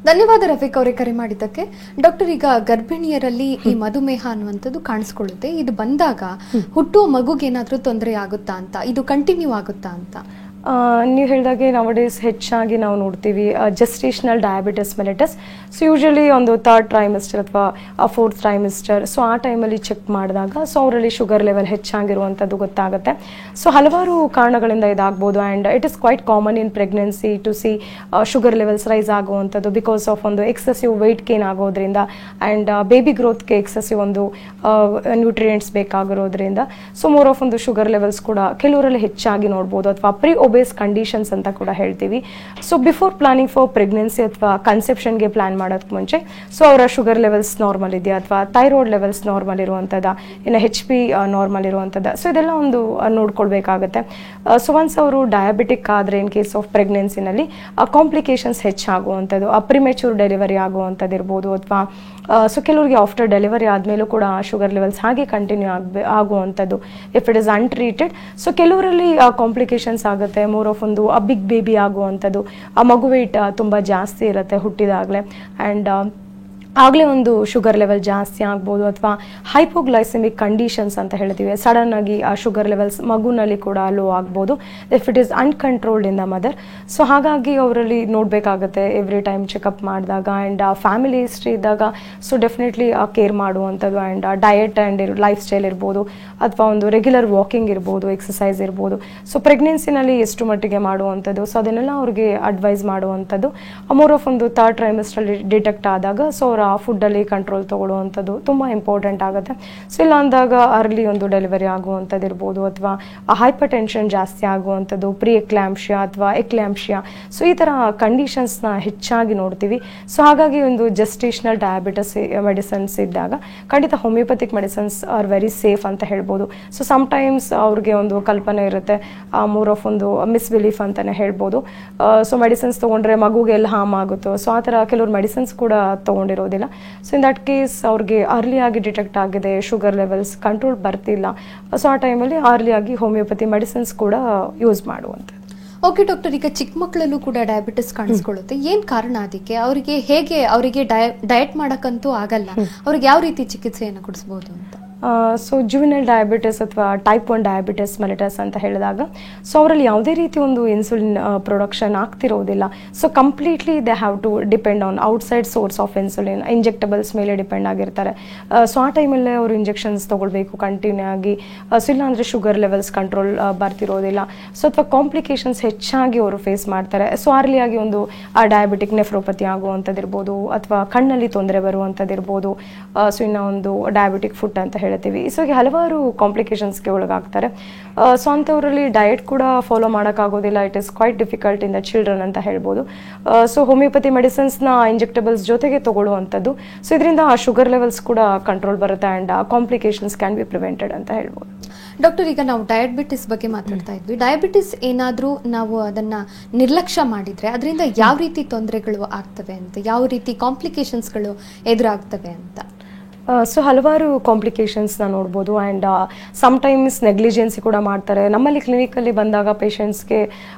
A: ಧನ್ಯವಾದ ರಫೀಕ್ ಅವರೇ ಕರೆ ಮಾಡಿದ್ದಕ್ಕೆ. ಡಾಕ್ಟರ್, ಈಗ ಗರ್ಭಿಣಿಯರಲ್ಲಿ ಈ ಮಧುಮೇಹ ಅನ್ನುವಂಥದ್ದು ಕಾಣಿಸ್ಕೊಳ್ಳುತ್ತೆ. ಇದು ಬಂದಾಗ ಹುಟ್ಟುವ ಮಗುಗೆ ಏನಾದರೂ ತೊಂದರೆ ಆಗುತ್ತಾ ಅಂತ, ಇದು ಕಂಟಿನ್ಯೂ ಆಗುತ್ತಾ ಅಂತ?
B: ನೀವು ಹೇಳಿದಾಗೆ ನವಡೇಸ್ ಹೆಚ್ಚಾಗಿ ನಾವು ನೋಡ್ತೀವಿ gestational diabetes mellitus. So usually ಒಂದು 3rd ಟ್ರೈಮಿಸ್ಟರ್ ಅಥವಾ 4th ಟ್ರೈಮಿಸ್ಟರ್, ಸೊ ಆ ಟೈಮಲ್ಲಿ ಚೆಕ್ ಮಾಡಿದಾಗ ಸೊ ಅವರಲ್ಲಿ ಶುಗರ್ ಲೆವೆಲ್ ಹೆಚ್ಚಾಗಿರುವಂಥದ್ದು ಗೊತ್ತಾಗುತ್ತೆ. ಸೊ ಹಲವಾರು ಕಾರಣಗಳಿಂದ ಇದಾಗ್ಬೋದು. And it is quite common in pregnancy to see sugar levels rise ಆಗುವಂಥದ್ದು ಬಿಕಾಸ್ ಆಫ್ ಒಂದು ಎಕ್ಸೆಸಿವ್ ವೆಯ್ಟ್ ಗೇನ್ ಆಗೋದ್ರಿಂದ, ಆ್ಯಂಡ್ ಬೇಬಿ ಗ್ರೋತ್ಗೆ ಎಕ್ಸೆಸಿವ್ ಒಂದು ನ್ಯೂಟ್ರಿಯೆಂಟ್ಸ್ ಬೇಕಾಗಿರೋದ್ರಿಂದ. ಸೊ ಮೋರ್ ಆಫ್ ಒಂದು ಶುಗರ್ ಲೆವೆಲ್ಸ್ ಕೂಡ ಕೆಲವರಲ್ಲಿ ಹೆಚ್ಚಾಗಿ ನೋಡ್ಬೋದು, ಅಥವಾ ಪ್ರೀ ಬೇಸ್ ಕಂಡೀಷನ್ಸ್ ಅಂತ ಕೂಡ ಹೇಳ್ತೀವಿ. So before planning for pregnancy ಅಥವಾ ಕನ್ಸೆಪ್ಷನ್ಗೆ ಪ್ಲಾನ್ ಮಾಡೋದಕ್ಕೆ ಮುಂಚೆ ಸೊ ಅವರ ಶುಗರ್ ಲೆವೆಲ್ಸ್ ನಾರ್ಮಲ್ ಇದೆಯಾ ಅಥವಾ ಥೈರಾಯ್ಡ್ ಲೆವೆಲ್ಸ್ ನಾರ್ಮಲ್ ಇರುವಂಥದ್ದು, ಇನ್ನು HP ನಾರ್ಮಲ್ ಇರುವಂಥದ್ದು, ಸೊ ಇದೆಲ್ಲ ಒಂದು ನೋಡ್ಕೊಳ್ಬೇಕಾಗತ್ತೆ. ಸೊ ಒನ್ಸ್ ಅವರು ಡಯಾಬಿಟಿಕ್ ಆದರೆ ಇನ್ ಕೇಸ್ ಆಫ್ ಪ್ರೆಗ್ನೆನ್ಸಿನಲ್ಲಿ ಕಾಂಪ್ಲಿಕೇಶನ್ಸ್ ಹೆಚ್ಚಾಗುವಂಥದ್ದು, ಪ್ರಿಮೆಚೂರ್ ಡೆಲಿವರಿ ಆಗುವಂಥದ್ದು ಇರ್ಬೋದು, ಅಥವಾ ಸೊ ಕೆಲವರಿಗೆ ಆಫ್ಟರ್ ಡೆಲಿವರಿ ಆದಮೇಲೂ ಕೂಡ ಶುಗರ್ ಲೆವೆಲ್ಸ್ ಹಾಗೆ ಕಂಟಿನ್ಯೂ ಆಗುವಂಥದ್ದು if it is untreated. So ಕೆಲವರಲ್ಲಿ ಕಾಂಪ್ಲಿಕೇಶನ್ಸ್ ಆಗುತ್ತೆ, ಮೋರ್ ಆಫ್ ಒಂದು ಬಿಗ್ ಬೇಬಿ ಆಗುವಂಥದ್ದು, ಆ ಮಗು ವೇಟ್ ತುಂಬ ಜಾಸ್ತಿ ಇರುತ್ತೆ ಹುಟ್ಟಿದಾಗಲೇ, ಆ್ಯಂಡ್ ಆಗಲೇ ಒಂದು ಶುಗರ್ ಲೆವೆಲ್ ಜಾಸ್ತಿ ಆಗ್ಬೋದು, ಅಥವಾ ಹೈಪೋಗ್ಲೈಸೆಮಿಕ್ ಕಂಡೀಷನ್ಸ್ ಅಂತ ಹೇಳ್ತೀವಿ, ಸಡನ್ ಆಗಿ ಆ ಶುಗರ್ ಲೆವೆಲ್ಸ್ ಮಗುನಲ್ಲಿ ಕೂಡ ಲೋ ಆಗ್ಬೋದು if it is uncontrolled in the mother. So ಹಾಗಾಗಿ ಅವರಲ್ಲಿ ನೋಡಬೇಕಾಗತ್ತೆ ಎವ್ರಿ ಟೈಮ್ ಚೆಕಪ್ ಮಾಡಿದಾಗ, ಆ್ಯಂಡ್ ಫ್ಯಾಮಿಲಿ ಹಿಸ್ಟ್ರಿ ಇದ್ದಾಗ ಸೊ ಡೆಫಿನೆಟ್ಲಿ ಕೇರ್ ಮಾಡುವಂಥದ್ದು, and diet and life style ಇರ್ಬೋದು, ಅಥವಾ ಒಂದು ರೆಗ್ಯುಲರ್ ವಾಕಿಂಗ್ ಇರ್ಬೋದು, ಎಕ್ಸಸೈಸ್ ಇರ್ಬೋದು. ಸೊ ಪ್ರೆಗ್ನೆನ್ಸಿನಲ್ಲಿ ಎಷ್ಟು ಮಟ್ಟಿಗೆ ಮಾಡುವಂಥದ್ದು, ಸೊ ಅದನ್ನೆಲ್ಲ ಅವ್ರಿಗೆ ಅಡ್ವೈಸ್ ಮಾಡುವಂಥದ್ದು. ಮೋರ್ ಆಫ್ ಒಂದು ಥರ್ಡ್ ಟ್ರೈಮಿಸ್ಟ್ರಲ್ಲಿ ಡಿಟೆಕ್ಟ್ ಆದಾಗ ಸೊ ಅವರ ಫುಡ್ಡಲ್ಲಿ ಕಂಟ್ರೋಲ್ ತೊಗೊಳ್ಳುವಂಥದ್ದು ತುಂಬ ಇಂಪಾರ್ಟೆಂಟ್ ಆಗುತ್ತೆ. ಸೊ ಇಲ್ಲ ಅಂದಾಗ ಅರ್ಲಿ ಒಂದು ಡೆಲಿವರಿ ಆಗುವಂಥದ್ದು ಇರ್ಬೋದು, ಅಥವಾ ಹೈಪರ್ ಟೆನ್ಷನ್ ಜಾಸ್ತಿ ಆಗುವಂಥದ್ದು, ಪ್ರೀ ಎಕ್ಲಾಂಪ್ಷಿಯಾ ಅಥವಾ ಎಕ್ಲಾಂಪ್ಷಿಯಾ, ಸೊ ಈ ಥರ ಕಂಡೀಷನ್ಸ್ನ ಹೆಚ್ಚಾಗಿ ನೋಡ್ತೀವಿ. ಸೊ ಹಾಗಾಗಿ ಒಂದು ಜೆಸ್ಟೇಷನಲ್ ಡಯಾಬಿಟಿಸ್ ಮೆಡಿಸಿನ್ಸ್ ಇದ್ದಾಗ ಖಂಡಿತ homeopathic medicines are very safe ಅಂತ ಹೇಳ್ಬೋದು. ಸೊ ಸಮ್ಟೈಮ್ಸ್ ಅವ್ರಿಗೆ ಒಂದು ಕಲ್ಪನೆ ಇರುತ್ತೆ, ಮೋರ್ ಆಫ್ ಒಂದು ಮಿಸ್ಬಿಲೀಫ್ ಅಂತಲೇ ಹೇಳ್ಬೋದು. ಸೊ ಮೆಡಿಸಿನ್ಸ್ ತೊಗೊಂಡ್ರೆ ಮಗುಗೆ ಎಲ್ಲ ಹಾರ್ಮ್ ಆಗುತ್ತೋ, ಸೊ ಆ ಥರ ಕೆಲವರು ಮೆಡಿಸಿನ್ಸ್ ಕೂಡ ತೊಗೊಂಡಿರೋದಿಲ್ಲ. ಸೊ ಇನ್ ದಟ್ ಕೇಸ್ ಅವ್ರಿಗೆ ಅರ್ಲಿ ಆಗಿ ಡಿಟೆಕ್ಟ್ ಆಗಿದೆ, ಶುಗರ್ ಲೆವೆಲ್ಸ್ ಕಂಟ್ರೋಲ್ ಬರ್ತಿಲ್ಲ, ಸೊ ಆ ಟೈಮಲ್ಲಿ ಅರ್ಲಿ ಆಗಿ ಹೋಮಿಯೋಪತಿ ಮೆಡಿಸಿನ್ಸ್ ಕೂಡ ಯೂಸ್ ಮಾಡುವಂಥದ್ದು.
A: ಓಕೆ ಡಾಕ್ಟರ್, ಈಗ ಚಿಕ್ಕ ಮಕ್ಕಳಲ್ಲೂ ಕೂಡ ಡಯಾಬಿಟಿಸ್ ಕಾಣಿಸ್ಕೊಳ್ಳುತ್ತೆ, ಏನ್ ಕಾರಣ ಅದಕ್ಕೆ? ಅವರಿಗೆ ಡಯಟ್ ಮಾಡಕ್ಕಂತೂ ಆಗಲ್ಲ, ಅವ್ರಿಗೆ ಯಾವ ರೀತಿ ಚಿಕಿತ್ಸೆಯನ್ನು ಕೊಡಿಸಬಹುದು ಅಂತ?
B: ಸೊ ಜುವಿನಲ್ ಡಯಾಬಿಟಿಸ್ ಅಥವಾ ಟೈಪ್ 1 ಡಯಾಬಿಟಿಸ್ ಮೆಲಿಟಸ್ ಅಂತ ಹೇಳಿದಾಗ ಸೊ ಅವರಲ್ಲಿ ಯಾವುದೇ ರೀತಿ ಒಂದು ಇನ್ಸುಲಿನ್ ಪ್ರೊಡಕ್ಷನ್ ಆಗ್ತಿರೋದಿಲ್ಲ. So completely they have to depend on outside source of insulin, injectables ಮೇಲೆ ಡಿಪೆಂಡ್ ಆಗಿರ್ತಾರೆ. ಸೊ ಆ ಟೈಮಲ್ಲೇ ಅವರು ಇಂಜೆಕ್ಷನ್ಸ್ ತೊಗೊಳ್ಬೇಕು ಕಂಟಿನ್ಯೂ ಆಗಿ. ಸೊ ಇಲ್ಲಾಂದರೆ ಶುಗರ್ ಲೆವೆಲ್ಸ್ ಕಂಟ್ರೋಲ್ ಬರ್ತಿರೋದಿಲ್ಲ. ಸೊ ಅಥವಾ ಕಾಂಪ್ಲಿಕೇಶನ್ಸ್ ಹೆಚ್ಚಾಗಿ ಅವರು ಫೇಸ್ ಮಾಡ್ತಾರೆ. ಸೊ ಅರ್ಲಿಯಾಗಿ ಒಂದು ಡಯಾಬಿಟಿಕ್ ನೆಫ್ರೋಪತಿ ಆಗುವಂಥದ್ದಿರ್ಬೋದು, ಅಥವಾ ಕಣ್ಣಲ್ಲಿ ತೊಂದರೆ ಬರುವಂಥದ್ದಿರ್ಬೋದು. ಸೊ ಇನ್ನು ಒಂದು ಡಯಾಬಿಟಿಕ್ ಫುಟ್ ಅಂತ ಹೇಳ್ತೀವಿ. ಸೊ ಈಗ ಹಲವಾರು ಕಾಂಪ್ಲಿಕೇಶನ್ಸ್ಗೆ ಒಳಗಾಗ್ತಾರೆ. ಸೊ ಅಂಥವರಲ್ಲಿ ಡಯಟ್ ಕೂಡ ಫಾಲೋ ಮಾಡೋಕ್ಕಾಗೋದಿಲ್ಲ. It is quite difficult in the children ಅಂತ ಹೇಳ್ಬೋದು. ಸೊ ಹೋಮಿಯೋಪತಿ ಮೆಡಿಸಿನ್ಸ್ನ ಇಂಜೆಕ್ಟಬಲ್ಸ್ ಜೊತೆಗೆ ತಗೊಳ್ಳುವಂಥದ್ದು. ಸೊ ಇದರಿಂದ ಶುಗರ್ ಲೆವೆಲ್ಸ್ ಕೂಡ ಕಂಟ್ರೋಲ್ ಬರುತ್ತೆ, and complications can be prevented ಅಂತ ಹೇಳ್ಬೋದು.
A: ಡಾಕ್ಟರ್, ಈಗ ನಾವು ಡಯಾಬಿಟಿಸ್ ಬಗ್ಗೆ ಮಾತಾಡ್ತಾ ಇದ್ವಿ. ಡಯಾಬಿಟಿಸ್ ಏನಾದರೂ ನಾವು ಅದನ್ನ ನಿರ್ಲಕ್ಷ್ಯ ಮಾಡಿದ್ರೆ ಅದರಿಂದ ಯಾವ ರೀತಿ ತೊಂದರೆಗಳು ಆಗ್ತವೆ ಅಂತ, ಯಾವ ರೀತಿ ಕಾಂಪ್ಲಿಕೇಶನ್ಸ್ಗಳು ಎದುರಾಗ್ತವೆ ಅಂತ?
B: ಸೊ ಹಲವಾರು ಕಾಂಪ್ಲಿಕೇಶನ್ಸ್ನ ನೋಡ್ಬೋದು, ಆ್ಯಂಡ್ ಸಮ್ಟೈಮ್ಸ್ ನೆಗ್ಲಿಜೆನ್ಸಿ ಕೂಡ ಮಾಡ್ತಾರೆ. ನಮ್ಮಲ್ಲಿ ಕ್ಲಿನಿಕಲ್ಲಿ ಬಂದಾಗ ಪೇಷಂಟ್ಸ್ಗೆ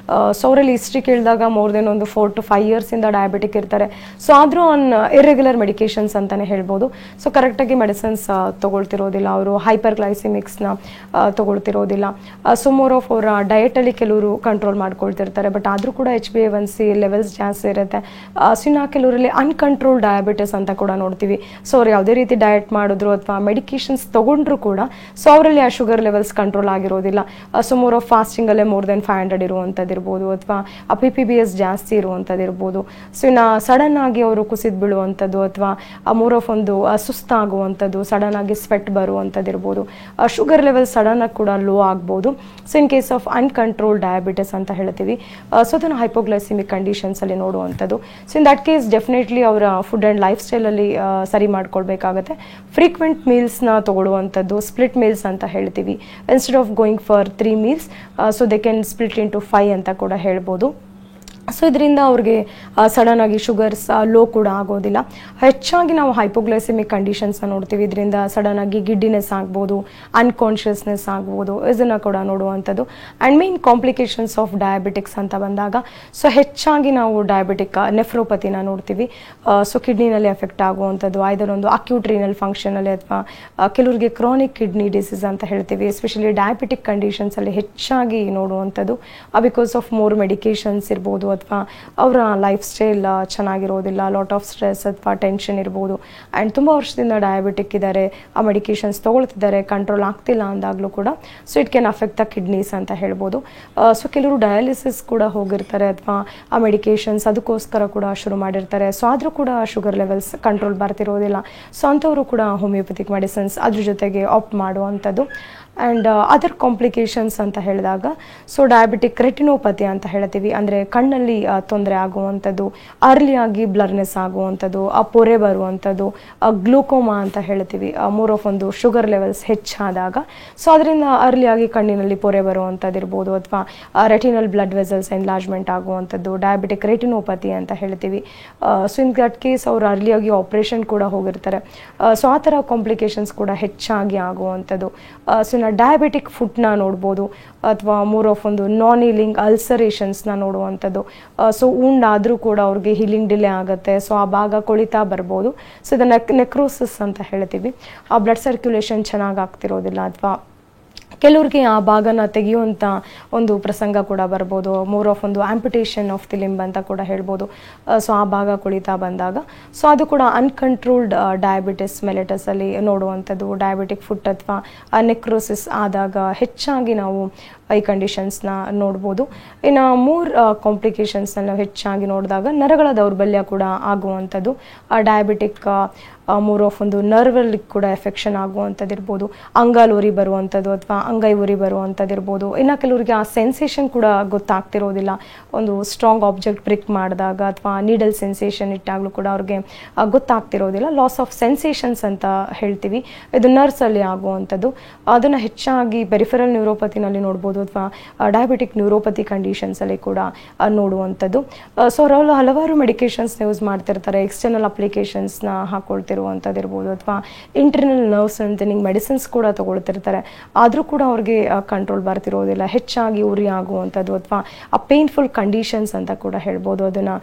B: ಸೊ ಅವರಲ್ಲಿ ಹಿಸ್ಟ್ರಿ ಕೇಳಿದಾಗ ಮೋರ್ ದೆನ್ ಒಂದು 4 to 5 ಇಯರ್ಸಿಂದ ಡಯಾಬಿಟಿಕ್ ಇರ್ತಾರೆ. ಸೊ ಆದರೂ ಆನ್ ಇರ್ರೆಗ್ಯುಲರ್ ಮೆಡಿಕೇಶನ್ಸ್ ಅಂತಲೇ ಹೇಳ್ಬೋದು. ಸೊ ಕರೆಕ್ಟಾಗಿ ಮೆಡಿಸಿನ್ಸ್ ತೊಗೊಳ್ತಿರೋದಿಲ್ಲ, ಅವರು ಹೈಪರ್ ಗ್ಲೈಸಿಮಿಕ್ಸ್ನ ತೊಗೊಳ್ತಿರೋದಿಲ್ಲ. ಸೊ ಮೋರ್ ಆಫ್ ಅವರ ಡಯಟಲ್ಲಿ ಕೆಲವರು ಕಂಟ್ರೋಲ್ ಮಾಡ್ಕೊಳ್ತಿರ್ತಾರೆ, ಬಟ್ ಆದರೂ ಕೂಡ HbA1c ಲೆವೆಲ್ಸ್ ಜಾಸ್ತಿ ಇರುತ್ತೆ. ಸೊ ಇನ್ನು ಕೆಲವರಲ್ಲಿ ಅನ್ಕಂಟ್ರೋಲ್ ಡಯಾಬಿಟಿಸ್ ಅಂತ ಕೂಡ ನೋಡ್ತೀವಿ. ಸೊ ಅವ್ರು ಯಾವುದೇ ರೀತಿ ಡಯಟ್ ಮಾಡಿದ್ರು ಅಥವಾ ಮೆಡಿಕೇಶನ್ಸ್ ತಗೊಂಡ್ರು ಕೂಡ ಸೊ ಅವರಲ್ಲಿ ಆ ಶುಗರ್ ಲೆವೆಲ್ಸ್ ಕಂಟ್ರೋಲ್ ಆಗಿರೋದಿಲ್ಲ. ಸೊ ಮೋರ್ ಆಫ್ ಫಾಸ್ಟಿಂಗ್ ಅಲ್ಲೇ more than 500 ಇರುವಂಥದ್ದಿರ್ಬೋದು, ಅಥವಾ PPBS ಜಾಸ್ತಿ ಇರುವಂಥದ್ದಿರ್ಬೋದು. ಸೊ ಇನ್ನು ಸಡನ್ ಆಗಿ ಅವರು ಕುಸಿದು ಬೀಳುವಂಥದ್ದು, ಅಥವಾ ಮೋರ್ ಆಫ್ ಒಂದು ಸುಸ್ತಾಗುವಂಥದ್ದು, ಸಡನ್ ಆಗಿ ಸ್ವೆಟ್ ಬರುವಂಥದ್ದಿರ್ಬೋದು. ಶುಗರ್ ಲೆವೆಲ್ ಸಡನ್ ಆಗಿ ಕೂಡ ಲೋ ಆಗ್ಬೋದು. So in case of uncontrol diabetes ಅಂತ ಹೇಳ್ತೀವಿ. ಸೊ ಅದನ್ನು ಹೈಪೋಗ್ಲೈಸಿಮಿಕ್ ಕಂಡೀಷನ್ಸ್ ಅಲ್ಲಿ ನೋಡುವಂಥದ್ದು. So in that case definitely ಅವರ ಫುಡ್ ಆ್ಯಂಡ್ ಲೈಫ್ ಸ್ಟೈಲಲ್ಲಿ ಸರಿ ಮಾಡ್ಕೊಳ್ಬೇಕಾಗತ್ತೆ. ಫ್ರೀಕ್ವೆಂಟ್ ಮೀಲ್ಸ್ನ ತೊಗೊಳ್ಳುವಂಥದ್ದು, ಸ್ಪ್ಲಿಟ್ ಮೀಲ್ಸ್ ಅಂತ ಹೇಳ್ತೀವಿ. Instead of going for 3 meals, so they can split into 5 ಅಂತ ಕೂಡ ಹೇಳ್ಬೋದು. ಸೊ ಇದರಿಂದ ಅವ್ರಿಗೆ ಸಡನ್ ಆಗಿ ಶುಗರ್ಸ್ ಲೋ ಕೂಡ ಆಗೋದಿಲ್ಲ. ಹೆಚ್ಚಾಗಿ ನಾವು ಹೈಪೋಗ್ಲೈಸೆಮಿಕ್ ಕಂಡೀಷನ್ಸ್ನ ನೋಡ್ತೀವಿ. ಇದರಿಂದ ಸಡನ್ ಆಗಿ ಗಿಡ್ಡಿನೆಸ್ ಆಗ್ಬೋದು, ಅನ್ಕಾನ್ಷಿಯಸ್ನೆಸ್ ಆಗ್ಬೋದು, ಇದನ್ನು ಕೂಡ ನೋಡುವಂಥದ್ದು. And main complications of diabetics ಅಂತ ಬಂದಾಗ ಸೊ ಹೆಚ್ಚಾಗಿ ನಾವು ಡಯಾಬಿಟಿಕ್ ನೆಫ್ರೋಪತಿನ ನೋಡ್ತೀವಿ. ಸೊ ಕಿಡ್ನಿನಲ್ಲಿ ಎಫೆಕ್ಟ್ ಆಗುವಂಥದ್ದು, ಇದರೊಂದು ಅಕ್ಯೂಟ್ ರೀನಲ್ ಫಂಕ್ಷನಲ್ಲಿ, ಅಥವಾ ಕೆಲವರಿಗೆ ಕ್ರಾನಿಕ್ ಕಿಡ್ನಿ ಡಿಸೀಸ್ ಅಂತ ಹೇಳ್ತೀವಿ. ಎಸ್ಪೆಷಲಿ ಡಯಾಬಿಟಿಕ್ ಕಂಡೀಷನ್ಸಲ್ಲಿ ಹೆಚ್ಚಾಗಿ ನೋಡುವಂಥದ್ದು ಬಿಕಾಸ್ ಆಫ್ ಮೋರ್ ಮೆಡಿಕೇಶನ್ಸ್ ಇರ್ಬೋದು, ಅಥವಾ ಅವರ ಲೈಫ್ ಸ್ಟೈಲ್ ಚೆನ್ನಾಗಿರೋದಿಲ್ಲ, ಲಾಟ್ ಆಫ್ ಸ್ಟ್ರೆಸ್ ಅಥವಾ ಟೆನ್ಷನ್ ಇರ್ಬೋದು. ಆ್ಯಂಡ್ ತುಂಬ ವರ್ಷದಿಂದ ಡಯಾಬಿಟಿಕ್ ಇದ್ದಾರೆ, ಆ ಮೆಡಿಕೇಶನ್ಸ್ ತೊಗೊಳ್ತಿದ್ದಾರೆ, ಕಂಟ್ರೋಲ್ ಆಗ್ತಿಲ್ಲ ಅಂದಾಗಲೂ ಕೂಡ so it can affect the kidneys ಅಂತ ಹೇಳ್ಬೋದು. ಸೊ ಕೆಲವರು ಡಯಾಲಿಸಿಸ್ ಕೂಡ ಹೋಗಿರ್ತಾರೆ, ಅಥವಾ ಆ ಮೆಡಿಕೇಶನ್ಸ್ ಅದಕ್ಕೋಸ್ಕರ ಕೂಡ ಶುರು ಮಾಡಿರ್ತಾರೆ. ಸೊ ಆದರೂ ಕೂಡ ಶುಗರ್ ಲೆವೆಲ್ಸ್ ಕಂಟ್ರೋಲ್ ಬರ್ತಿರೋದಿಲ್ಲ. ಸೊ ಅಂಥವರು ಕೂಡ ಹೋಮಿಯೋಪತಿಕ್ ಮೆಡಿಸಿನ್ಸ್ ಅದ್ರ ಜೊತೆಗೆ ಆಪ್ಟ್ ಮಾಡುವಂಥದ್ದು. ಆ್ಯಂಡ್ ಅದರ್ ಕಾಂಪ್ಲಿಕೇಶನ್ಸ್ ಅಂತ ಹೇಳಿದಾಗ ಸೊ ಡಯಾಬಿಟಿಕ್ ರೆಟಿನೋಪತಿ ಅಂತ ಹೇಳ್ತೀವಿ, ಅಂದರೆ ಕಣ್ಣಲ್ಲಿ ತೊಂದರೆ ಆಗುವಂಥದ್ದು, ಅರ್ಲಿಯಾಗಿ ಬ್ಲರ್ನೆಸ್ ಆಗುವಂಥದ್ದು, ಪೊರೆ ಬರುವಂಥದ್ದು, ಗ್ಲೂಕೋಮಾ ಅಂತ ಹೇಳ್ತೀವಿ, ಮೋರ್ ಆಫ್ ಒಂದು ಶುಗರ್ ಲೆವೆಲ್ಸ್ ಹೆಚ್ಚಾದಾಗ ಸೊ ಅದರಿಂದ ಅರ್ಲಿಯಾಗಿ ಕಣ್ಣಿನಲ್ಲಿ ಪೊರೆ ಬರುವಂಥದ್ದು ಇರ್ಬೋದು, ಅಥವಾ ರೆಟಿನಲ್ ಬ್ಲಡ್ ವೆಸಲ್ಸ್ ಎನ್ಲಾರ್ಜ್ಮೆಂಟ್ ಆಗುವಂಥದ್ದು, ಡಯಾಬಿಟಿಕ್ ರೆಟಿನೋಪತಿ ಅಂತ ಹೇಳ್ತೀವಿ. ಸೊ ಇನ್ ದಟ್ ಕೇಸ್ ಅವರು ಅರ್ಲಿಯಾಗಿ ಆಪ್ರೇಷನ್ ಕೂಡ ಹೋಗಿರ್ತಾರೆ. ಸೊ ಆ ಥರ ಕಾಂಪ್ಲಿಕೇಶನ್ಸ್ ಕೂಡ ಹೆಚ್ಚಾಗಿ ಆಗುವಂಥದ್ದು. ಸೊ ಇನ್ನು ಡಯಾಬಿಟಿಕ್ ಫುಟ್ನ ನೋಡ್ಬೋದು, ಅಥವಾ ಮೋರ್ ಆಫ್ ಒಂದು ನಾನ್ ಹೀಲಿಂಗ್ ಅಲ್ಸರೇಷನ್ಸ್ನ ನೋಡುವಂಥದ್ದು. ಸೊ ಉಂಡಾದರೂ ಕೂಡ ಅವ್ರಿಗೆ ಹೀಲಿಂಗ್ ಡಿಲೇ ಆಗುತ್ತೆ, ಸೊ ಆ ಭಾಗ ಕೊಳಿತಾ ಬರ್ಬೋದು. ಸೊ ಇದನ್ನು ನೆಕ್ರೋಸಿಸ್ ಅಂತ ಹೇಳ್ತೀವಿ. ಆ ಬ್ಲಡ್ ಸರ್ಕ್ಯುಲೇಷನ್ ಚೆನ್ನಾಗಿ ಆಗ್ತಿರೋದಿಲ್ಲ, ಅಥವಾ ಕೆಲವ್ರಿಗೆ ಆ ಭಾಗನ ತೆಗೆಯುವಂಥ ಒಂದು ಪ್ರಸಂಗ ಕೂಡ ಬರ್ಬೋದು. ಮೋರ್ ಆಫ್ ಒಂದು ಆಂಪಿಟೇಷನ್ ಆಫ್ ದಿ ಲಿಂಬ್ ಅಂತ ಕೂಡ ಹೇಳ್ಬೋದು. ಸೊ ಆ ಭಾಗ ಕುಳಿತಾ ಬಂದಾಗ ಸೊ ಅದು ಕೂಡ ಅನ್ಕಂಟ್ರೋಲ್ಡ್ ಡಯಾಬಿಟಿಸ್ ಮೆಲಿಟಸಲ್ಲಿ ನೋಡುವಂಥದ್ದು. ಡಯಾಬಿಟಿಕ್ ಫುಟ್ ಅಥವಾ ನೆಕ್ರೋಸಿಸ್ ಆದಾಗ ಹೆಚ್ಚಾಗಿ ನಾವು ಈ ಕಂಡೀಷನ್ಸ್ನ ನೋಡ್ಬೋದು. ಇನ್ನು ಕಾಂಪ್ಲಿಕೇಶನ್ಸ್ನ ನಾವು ಹೆಚ್ಚಾಗಿ ನೋಡಿದಾಗ ನರಗಳ ದೌರ್ಬಲ್ಯ ಕೂಡ ಆಗುವಂಥದ್ದು. ಡಯಾಬಿಟಿಕ್ ಮೋರ್ ಆಫ್ ಒಂದು ನರ್ವಲ್ಲಿ ಕೂಡ ಎಫೆಕ್ಷನ್ ಆಗುವಂಥದ್ದು ಇರ್ಬೋದು, ಅಂಗಾಲು ಉರಿ ಬರುವಂಥದ್ದು ಅಥವಾ ಅಂಗೈ ಉರಿ ಬರುವಂಥದ್ದು ಇರ್ಬೋದು. ಇನ್ನು ಕೆಲವರಿಗೆ ಆ ಸೆನ್ಸೇಷನ್ ಕೂಡ ಗೊತ್ತಾಗ್ತಿರೋದಿಲ್ಲ. ಒಂದು ಸ್ಟ್ರಾಂಗ್ ಆಬ್ಜೆಕ್ಟ್ ಬ್ರಿಕ್ ಮಾಡಿದಾಗ ಅಥವಾ ನೀಡಲ್ ಸೆನ್ಸೇಷನ್ ಇಟ್ಟಾಗಲೂ ಕೂಡ ಅವ್ರಿಗೆ ಗೊತ್ತಾಗ್ತಿರೋದಿಲ್ಲ. ಲಾಸ್ ಆಫ್ ಸೆನ್ಸೇಷನ್ಸ್ ಅಂತ ಹೇಳ್ತೀವಿ, ಇದು ನರ್ವ್ಸಲ್ಲಿ ಆಗುವಂಥದ್ದು. ಅದನ್ನು ಹೆಚ್ಚಾಗಿ ಪೆರಿಫೆರಲ್ ನ್ಯೂರೋಪತಿನಲ್ಲಿ ನೋಡ್ಬೋದು, ಅಥವಾ ಡಯಾಬಿಟಿಕ್ ನ್ಯೂರೋಪತಿ ಕಂಡೀಷನ್ಸಲ್ಲಿ ಕೂಡ ನೋಡುವಂಥದ್ದು. ಸೊ ಅವರಲ್ಲಿ ಹಲವಾರು ಮೆಡಿಕೇಶನ್ಸ್ನ ಯೂಸ್ ಮಾಡ್ತಿರ್ತಾರೆ, ಎಕ್ಸ್ಟರ್ನಲ್ ಅಪ್ಲಿಕೇಶನ್ಸ್ನ ಹಾಕೊಳ್ತಿರುವಂಥದ್ದು ಇರ್ಬೋದು, ಅಥವಾ ಇಂಟರ್ನಲ್ ನರ್ವ್ ಸ್ಟ್ರೆಂಥನಿಂಗ್ ಮೆಡಿಸಿನ್ಸ್ ಕೂಡ ತಗೊಳ್ತಿರ್ತಾರೆ. ಆದರೂ ಕೂಡ ಅವ್ರಿಗೆ ಕಂಟ್ರೋಲ್ ಬರ್ತಿರೋದಿಲ್ಲ, ಹೆಚ್ಚಾಗಿ ಉರಿ ಆಗುವಂಥದ್ದು ಅಥವಾ ಪೇನ್ಫುಲ್ ಕಂಡೀಷನ್ಸ್ ಅಂತ ಕೂಡ ಹೇಳ್ಬೋದು. ಅದನ್ನು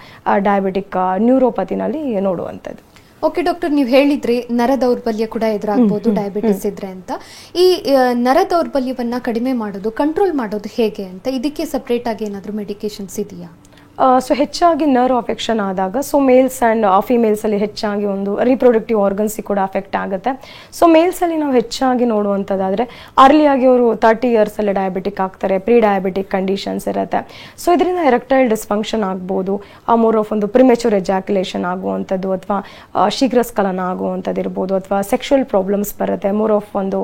B: ಡಯಾಬಿಟಿಕ್ ನ್ಯೂರೋಪತಿನಲ್ಲಿ ನೋಡುವಂಥದ್ದು.
A: ಓಕೆ ಡಾಕ್ಟರ್, ನೀವು ಹೇಳಿದ್ರಿ ನರ ದೌರ್ಬಲ್ಯ ಕೂಡ ಎದುರಾಗಬಹುದು ಡಯಾಬಿಟಿಸ್ ಇದ್ರೆ ಅಂತ. ಈ ನರ ದೌರ್ಬಲ್ಯವನ್ನ ಕಡಿಮೆ ಮಾಡೋದು, ಕಂಟ್ರೋಲ್ ಮಾಡೋದು ಹೇಗೆ ಅಂತ, ಇದಕ್ಕೆ ಸಪ್ರೇಟ್ ಆಗಿ ಏನಾದರೂ ಮೆಡಿಕೇಶನ್ಸ್ ಇದೆಯಾ?
B: ಸೊ ಹೆಚ್ಚಾಗಿ ನರ್ವ್ ಅಫೆಕ್ಷನ್ ಆದಾಗ ಸೊ ಮೇಲ್ಸ್ ಆ್ಯಂಡ್ ಫಿಮೇಲ್ಸಲ್ಲಿ ಹೆಚ್ಚಾಗಿ ಒಂದು ರೀಪ್ರೊಡಕ್ಟಿವ್ ಆರ್ಗನ್ಸಿಗೆ ಕೂಡ ಅಫೆಕ್ಟ್ ಆಗುತ್ತೆ. ಸೊ ಮೇಲ್ಸಲ್ಲಿ ನಾವು ಹೆಚ್ಚಾಗಿ ನೋಡುವಂಥದ್ದಾದರೆ ಅರ್ಲಿಯಾಗಿ ಅವರು 30 ಇಯರ್ಸಲ್ಲಿ ಡಯಾಬಿಟಿಕ್ ಆಗ್ತಾರೆ, ಪ್ರೀ ಡಯಾಬಿಟಿಕ್ ಕಂಡೀಷನ್ಸ್ ಇರುತ್ತೆ. ಸೊ ಇದರಿಂದ ಎರೆಕ್ಟೈಲ್ ಡಿಸ್ಫಂಕ್ಷನ್ ಆಗ್ಬೋದು, ಮೋರ್ ಆಫ್ ಒಂದು ಪ್ರಿಮೆಚೂರ್ ಎಜಾಕ್ಯುಲೇಷನ್ ಆಗುವಂಥದ್ದು, ಅಥವಾ ಶೀಘ್ರಸ್ಖಲನ ಆಗುವಂಥದ್ದು ಇರ್ಬೋದು, ಅಥವಾ ಸೆಕ್ಷುವಲ್ ಪ್ರಾಬ್ಲಮ್ಸ್ ಬರುತ್ತೆ, ಮೋರ್ ಆಫ್ ಒಂದು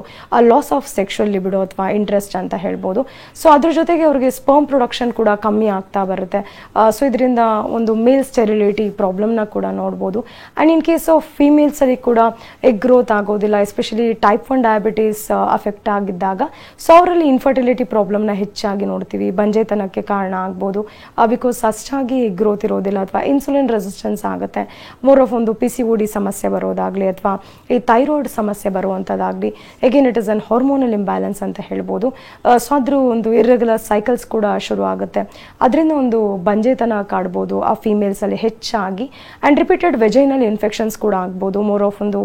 B: ಲಾಸ್ ಆಫ್ ಸೆಕ್ಷುವಲ್ ಲಿಬಿಡೋ ಅಥವಾ ಇಂಟ್ರೆಸ್ಟ್ ಅಂತ ಹೇಳ್ಬೋದು. ಸೊ ಅದ್ರ ಜೊತೆಗೆ ಅವ್ರಿಗೆ ಸ್ಪರ್ಮ್ ಪ್ರೊಡಕ್ಷನ್ ಕೂಡ ಕಮ್ಮಿ ಆಗ್ತಾ ಬರುತ್ತೆ. ಸೊ ಇದರಿಂದ ಒಂದು ಮೇಲ್ ಸ್ಟೆರಿಲಿಟಿ ಪ್ರಾಬ್ಲಮ್ನ ಕೂಡ ನೋಡ್ಬೋದು. ಆ್ಯಂಡ್ ಇನ್ ಕೇಸ್ ಆಫ್ ಫೀಮೇಲ್ಸಲ್ಲಿ ಕೂಡ ಎಗ್ ಗ್ರೋತ್ ಆಗೋದಿಲ್ಲ, ಎಸ್ಪೆಷಲಿ ಟೈಪ್ 1 ಡಯಾಬಿಟೀಸ್ ಅಫೆಕ್ಟ್ ಆಗಿದ್ದಾಗ ಸೊ ಅವರಲ್ಲಿ ಇನ್ಫರ್ಟಿಲಿಟಿ ಪ್ರಾಬ್ಲಮ್ನ ಹೆಚ್ಚಾಗಿ ನೋಡ್ತೀವಿ, ಬಂಜೆತನಕ್ಕೆ ಕಾರಣ ಆಗ್ಬೋದು. ಬಿಕಾಸ್ ಅಷ್ಟಾಗಿ ಎಗ್ ಗ್ರೋತ್ ಇರೋದಿಲ್ಲ, ಅಥವಾ ಇನ್ಸುಲಿನ್ ರೆಸಿಸ್ಟೆನ್ಸ್ ಆಗುತ್ತೆ. ಮೋರ್ ಆಫ್ ಒಂದು PCOD ಸಮಸ್ಯೆ ಬರೋದಾಗಲಿ, ಅಥವಾ ಈ ಥೈರಾಯ್ಡ್ ಸಮಸ್ಯೆ ಬರುವಂಥದ್ದಾಗಲಿ, again it is an hormonal imbalance ಅಂತ ಹೇಳ್ಬೋದು. ಸೊ ಅದ್ರ ಒಂದು ಇರ್ರೆಗ್ಯುಲರ್ ಸೈಕಲ್ಸ್ ಕೂಡ ಶುರು ಆಗುತ್ತೆ. ಅದರಿಂದ ಒಂದು ಬಂಜೆತನ ಕಾಡ್ಬೋದು ಆ ಫೀಮೇಲ್ಸಲ್ಲಿ ಹೆಚ್ಚಾಗಿ. ಆ್ಯಂಡ್ ರಿಪೀಟೆಡ್ ವೆಜೈನಲ್ ಇನ್ಫೆಕ್ಷನ್ಸ್ ಕೂಡ ಆಗ್ಬೋದು, ಮೋರ್ ಆಫ್ ಒಂದು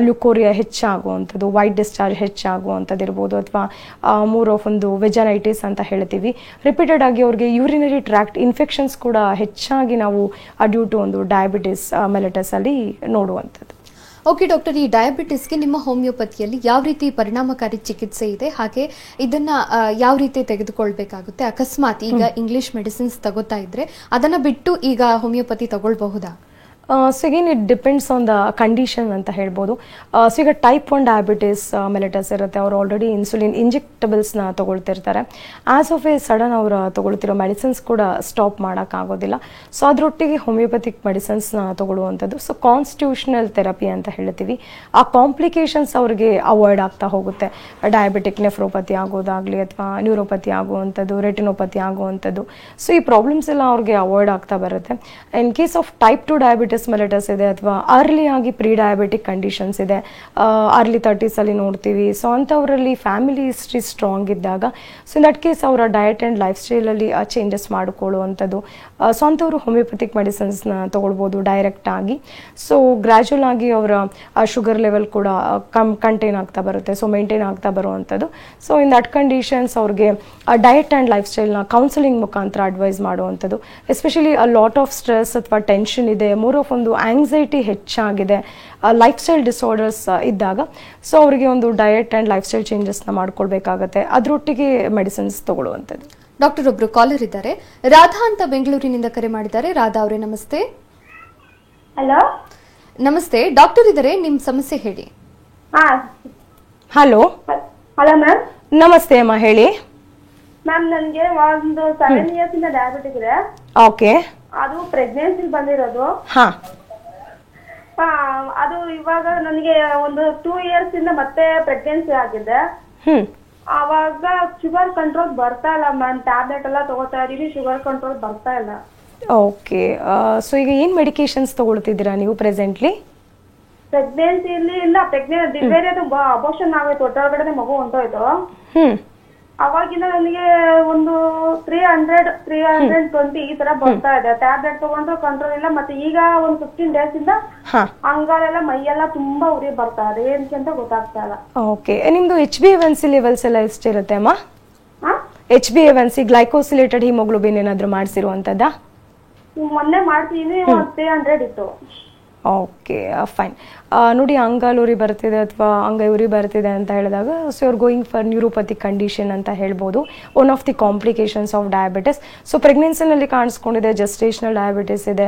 B: ಲ್ಯುಕೋರಿಯಾ ಹೆಚ್ಚಾಗುವಂಥದ್ದು, ವೈಟ್ ಡಿಸ್ಚಾರ್ಜ್ ಹೆಚ್ಚಾಗುವಂಥದ್ದು ಇರ್ಬೋದು, ಅಥವಾ ಮೋರ್ ಆಫ್ ಒಂದು ವೆಜನೈಟಿಸ್ ಅಂತ ಹೇಳ್ತೀವಿ. ರಿಪೀಟೆಡ್ ಆಗಿ ಅವ್ರಿಗೆ ಯೂರಿನರಿ ಟ್ರ್ಯಾಕ್ಟ್ ಇನ್ಫೆಕ್ಷನ್ಸ್ ಕೂಡ ಹೆಚ್ಚಾಗಿ ನಾವು ಡ್ಯೂ ಟು ಒಂದು ಡಯಾಬಿಟಿಸ್ ಮೆಲಿಟಸಲ್ಲಿ ನೋಡುವಂಥದ್ದು.
A: ಓಕೆ ಡಾಕ್ಟರ್, ಈ ಡಯಾಬಿಟಿಸ್ಗೆ ನಿಮ್ಮ ಹೋಮಿಯೋಪತಿಯಲ್ಲಿ ಯಾವ ರೀತಿ ಪರಿಣಾಮಕಾರಿ ಚಿಕಿತ್ಸೆ ಇದೆ, ಹಾಗೆ ಇದನ್ನ ಯಾವ ರೀತಿ ತೆಗೆದುಕೊಳ್ಬೇಕಾಗುತ್ತೆ? ಅಕಸ್ಮಾತ್ ಈಗ ಇಂಗ್ಲಿಷ್ ಮೆಡಿಸಿನ್ಸ್ ತಗೋತಾ ಇದ್ರೆ ಅದನ್ನ ಬಿಟ್ಟು ಈಗ ಹೋಮಿಯೋಪತಿ ತಗೊಳ್ಬಹುದಾ?
B: So again it depends on the condition ಅಂತ ಹೇಳ್ಬೋದು. ಸೊ ಈಗ ಟೈಪ್ 1 ಡಯಾಬಿಟಿಸ್ ಮೆಲಿಟಸ್ ಇರುತ್ತೆ, ಅವರು ಆಲ್ರೆಡಿ ಇನ್ಸುಲಿನ್ ಇಂಜೆಕ್ಟಬಲ್ಸ್ನ ತೊಗೊಳ್ತಿರ್ತಾರೆ. ಆಸ್ ಆಫ್ ಎ ಸಡನ್ ಅವರು ತೊಗೊಳ್ತಿರೋ ಮೆಡಿಸಿನ್ಸ್ ಕೂಡ ಸ್ಟಾಪ್ ಮಾಡೋಕ್ಕಾಗೋದಿಲ್ಲ. ಸೊ ಅದರೊಟ್ಟಿಗೆ ಹೋಮಿಯೋಪತಿಕ್ ಮೆಡಿಸಿನ್ಸ್ನ ತೊಗೊಳ್ಳುವಂಥದ್ದು. ಸೊ ಕಾನ್ಸ್ಟಿಟ್ಯೂಷನಲ್ ಥೆರಪಿ ಅಂತ ಹೇಳ್ತೀವಿ. ಆ ಕಾಂಪ್ಲಿಕೇಶನ್ಸ್ ಅವ್ರಿಗೆ ಅವಾಯ್ಡ್ ಆಗ್ತಾ ಹೋಗುತ್ತೆ. ಡಯಾಬಿಟಿಕ್ ನೆಫ್ರೋಪತಿ ಆಗೋದಾಗಲಿ, ಅಥವಾ ನ್ಯೂರೋಪತಿ ಆಗುವಂಥದ್ದು, ರೆಟಿನೋಪತಿ ಆಗುವಂಥದ್ದು. ಸೊ ಈ ಪ್ರಾಬ್ಲಮ್ಸ್ ಎಲ್ಲ ಅವ್ರಿಗೆ ಅವಾಯ್ಡ್ ಆಗ್ತಾ ಬರುತ್ತೆ. ಇನ್ case of type 2 diabetes mellitus ಇದೆ, ಅಥವಾ ಅರ್ಲಿ ಆಗಿ ಪ್ರೀ ಡಯಾಬಿಟಿಕ್ ಕಂಡೀಷನ್ಸ್ ಇದೆ, ಅರ್ಲಿ 30s ಅಲ್ಲಿ ನೋಡ್ತೀವಿ. ಸೊ ಅಂಥವರಲ್ಲಿ ಫ್ಯಾಮಿಲಿ ಹಿಸ್ಟ್ರಿ ಸ್ಟ್ರಾಂಗ್ ಇದ್ದಾಗ ಸೊ ಇನ್ ದಟ್ ಕೇಸ್ ಅವರ ಡಯಟ್ ಆ್ಯಂಡ್ ಲೈಫ್ ಸ್ಟೈಲಲ್ಲಿ ಚೇಂಜಸ್ ಮಾಡಿಕೊಳ್ಳುವಂಥದ್ದು. ಸೊ ಅಂಥವ್ರು ಹೋಮಿಯೋಪತಿಕ್ ಮೆಡಿಸಿನ್ಸ್ನ ತೊಗೊಳ್ಬೋದು ಡೈರೆಕ್ಟ್ ಆಗಿ. ಸೊ ಗ್ರ್ಯಾಜುವಲ್ ಆಗಿ ಅವರ ಶುಗರ್ ಲೆವೆಲ್ ಕೂಡ ಕಂಟೈನ್ ಆಗ್ತಾ ಬರುತ್ತೆ, ಸೊ ಮೇಂಟೈನ್ ಆಗ್ತಾ ಬರುವಂಥದ್ದು. ಸೊ ಇನ್ ದಟ್ ಕಂಡೀಷನ್ಸ್ ಅವ್ರಿಗೆ ಡಯಟ್ ಆ್ಯಂಡ್ ಲೈಫ್ ಸ್ಟೈಲ್ನ ಕೌನ್ಸಿಲಿಂಗ್ ಮುಖಾಂತರ ಅಡ್ವೈಸ್ ಮಾಡುವಂಥದ್ದು. ಎಸ್ಪೆಷಲಿ ಲಾಟ್ ಆಫ್ ಸ್ಟ್ರೆಸ್ ಅಥವಾ ಟೆನ್ಷನ್ ಇದೆ, ಮೋರ್ ಆಫ್ ಒಂದು ಆಂಗ್ಸೈಟಿ ಹೆಚ್ಚಾಗಿದೆ, ಲೈಫ್ ಸ್ಟೈಲ್ ಡಿಸಾರ್ಡರ್ಸ್ ಇದ್ದಾಗ ಸೊ ಅವರಿಗೆ ಒಂದು ಡಯಟ್ ಆ್ಯಂಡ್ ಲೈಫ್ ಸ್ಟೈಲ್ ಚೇಂಜಸ್ನ ಮಾಡ್ಕೊಳ್ಬೇಕಾಗತ್ತೆ, ಅದರೊಟ್ಟಿಗೆ ಮೆಡಿಸಿನ್ಸ್ ತಗೊಳ್ಳುವಂಥದ್ದು.
A: ಡಾಕ್ಟರ್, ಒಬ್ರು ಕಾಲರ್ ಇದ್ದಾರೆ, ರಾಧಾ ಅಂತ ಬೆಂಗಳೂರಿನಿಂದ ಕರೆ ಮಾಡಿದ್ದಾರೆ. ರಾಧಾ ಅವರೇ ನಮಸ್ತೆ.
D: ಹಲೋ
A: ನಮಸ್ತೆ ಡಾಕ್ಟರ್ ಇದ್ದಾರೆ, ನಿಮ್ಮ ಸಮಸ್ಯೆ ಹೇಳಿ.
B: Hello
D: hello ma'am.
B: ನಮಸ್ತೆ ಅಮ್ಮ, ಹೇಳಿ.
D: ಮ್ಯಾಮ್ ನನಗೆ ಒಂದು 7 ಇಯರ್ಸ್ ಇಂದ ಡಯಾಬಿಟಿಸ್ ಇದೆ.
B: ಓಕೆ.
D: ಅದು ಪ್ರೆಗ್ನೆನ್ಸಿ ಬಂದಿರೋದು.
B: ಹಾ.
D: ಅದು ಇವಾಗ ನನಗೆ ಒಂದು 2 ಇಯರ್ಸ್ ಇಂದ ಮತ್ತೆ ಪ್ರೆಗ್ನೆನ್ಸಿ ಆಗಿದೆ. ಅವಾಗ ಶುಗರ್ ಕಂಟ್ರೋಲ್ ಬರ್ತಾ ಇಲ್ಲ ಮ್ಯಾಮ್. ಟ್ಯಾಬ್ಲೆಟ್ ಎಲ್ಲ ತಗೋತಾ ಇದೀವಿ, ಶುಗರ್ ಕಂಟ್ರೋಲ್ ಬರ್ತಾ ಇಲ್ಲ.
B: ಓಕೆ. ಸೊ ಈಗ ಏನ್ ಮೆಡಿಕೇಶನ್ಸ್ ತಗೊಳ್ತಿದ್ದೀರಾ ನೀವು ಪ್ರೆಸೆಂಟ್ಲಿ?
D: ಪ್ರೆಗ್ನೆನ್ಸಿಲಿ ಇಲ್ಲ, ಡಿಲಿವರಿ ಅದು ಅಬೋರ್ಷನ್ ಆಗೋಯ್ತು, ಹೊಟ್ಟೆೊಳಗಡೆ ಮಗು ಹೊಂಟೋಯ್ತು. ಅವಾಗಿಂದ ನನಗೆ ಒಂದು 300-320 ಈ ತರ ಬರ್ತಾ ಇದೆ. ಟ್ಯಾಬ್ಲೆಟ್ ತಗೊಂಡ್ರು ಕಂಟ್ರೋಲ್ ಇಲ್ಲ. ಮತ್ತೆ ಈಗ ಒಂದು 15 ಡೇಸ್ ಇಂದ ಅಂಗಾಲೆಲ್ಲ ಮೈಯೆಲ್ಲ ತುಂಬಾ ಉರಿ ಬರ್ತಾ ಇದೆ. ಏನಕ್ಕೆ ಅಂತ ಗೊತ್ತಾಗ್ತಾ ಇಲ್ಲ.
B: ಓಕೆ. ನಿಮ್ದು HbA1c ಲೆವೆಲ್ಸ್ ಎಲ್ಲ ಎಷ್ಟಿರುತ್ತೆ ಅಮ್ಮ? HbA1c ಗ್ಲೈಕೋಸಿಲೇಟೆಡ್ ಹಿಮೋಗ್ಲೋಬಿನ್ ಏನಾದ್ರು ಮಾಡಿಸಿರುವಂತದ್ದಾ?
D: ಮೊನ್ನೆ ಮಾಡ್ತೀನಿ, 300 ಇತ್ತು.
B: Okay, fine. ನೋಡಿ, ಅಂಗಾಲುರಿ ಬರ್ತಿದೆ ಅಥವಾ ಅಂಗೈ ಉರಿ ಬರ್ತಿದೆ ಅಂತ ಹೇಳಿದಾಗ so you are going for neuropathy condition ಅಂತ ಹೇಳ್ಬೋದು. One of the complications of diabetes. So ಪ್ರೆಗ್ನೆನ್ಸಿನಲ್ಲಿ ಕಾಣಿಸ್ಕೊಂಡಿದೆ, ಜಸ್ಟೇಷನಲ್ ಡಯಾಬಿಟಿಸ್ ಇದೆ,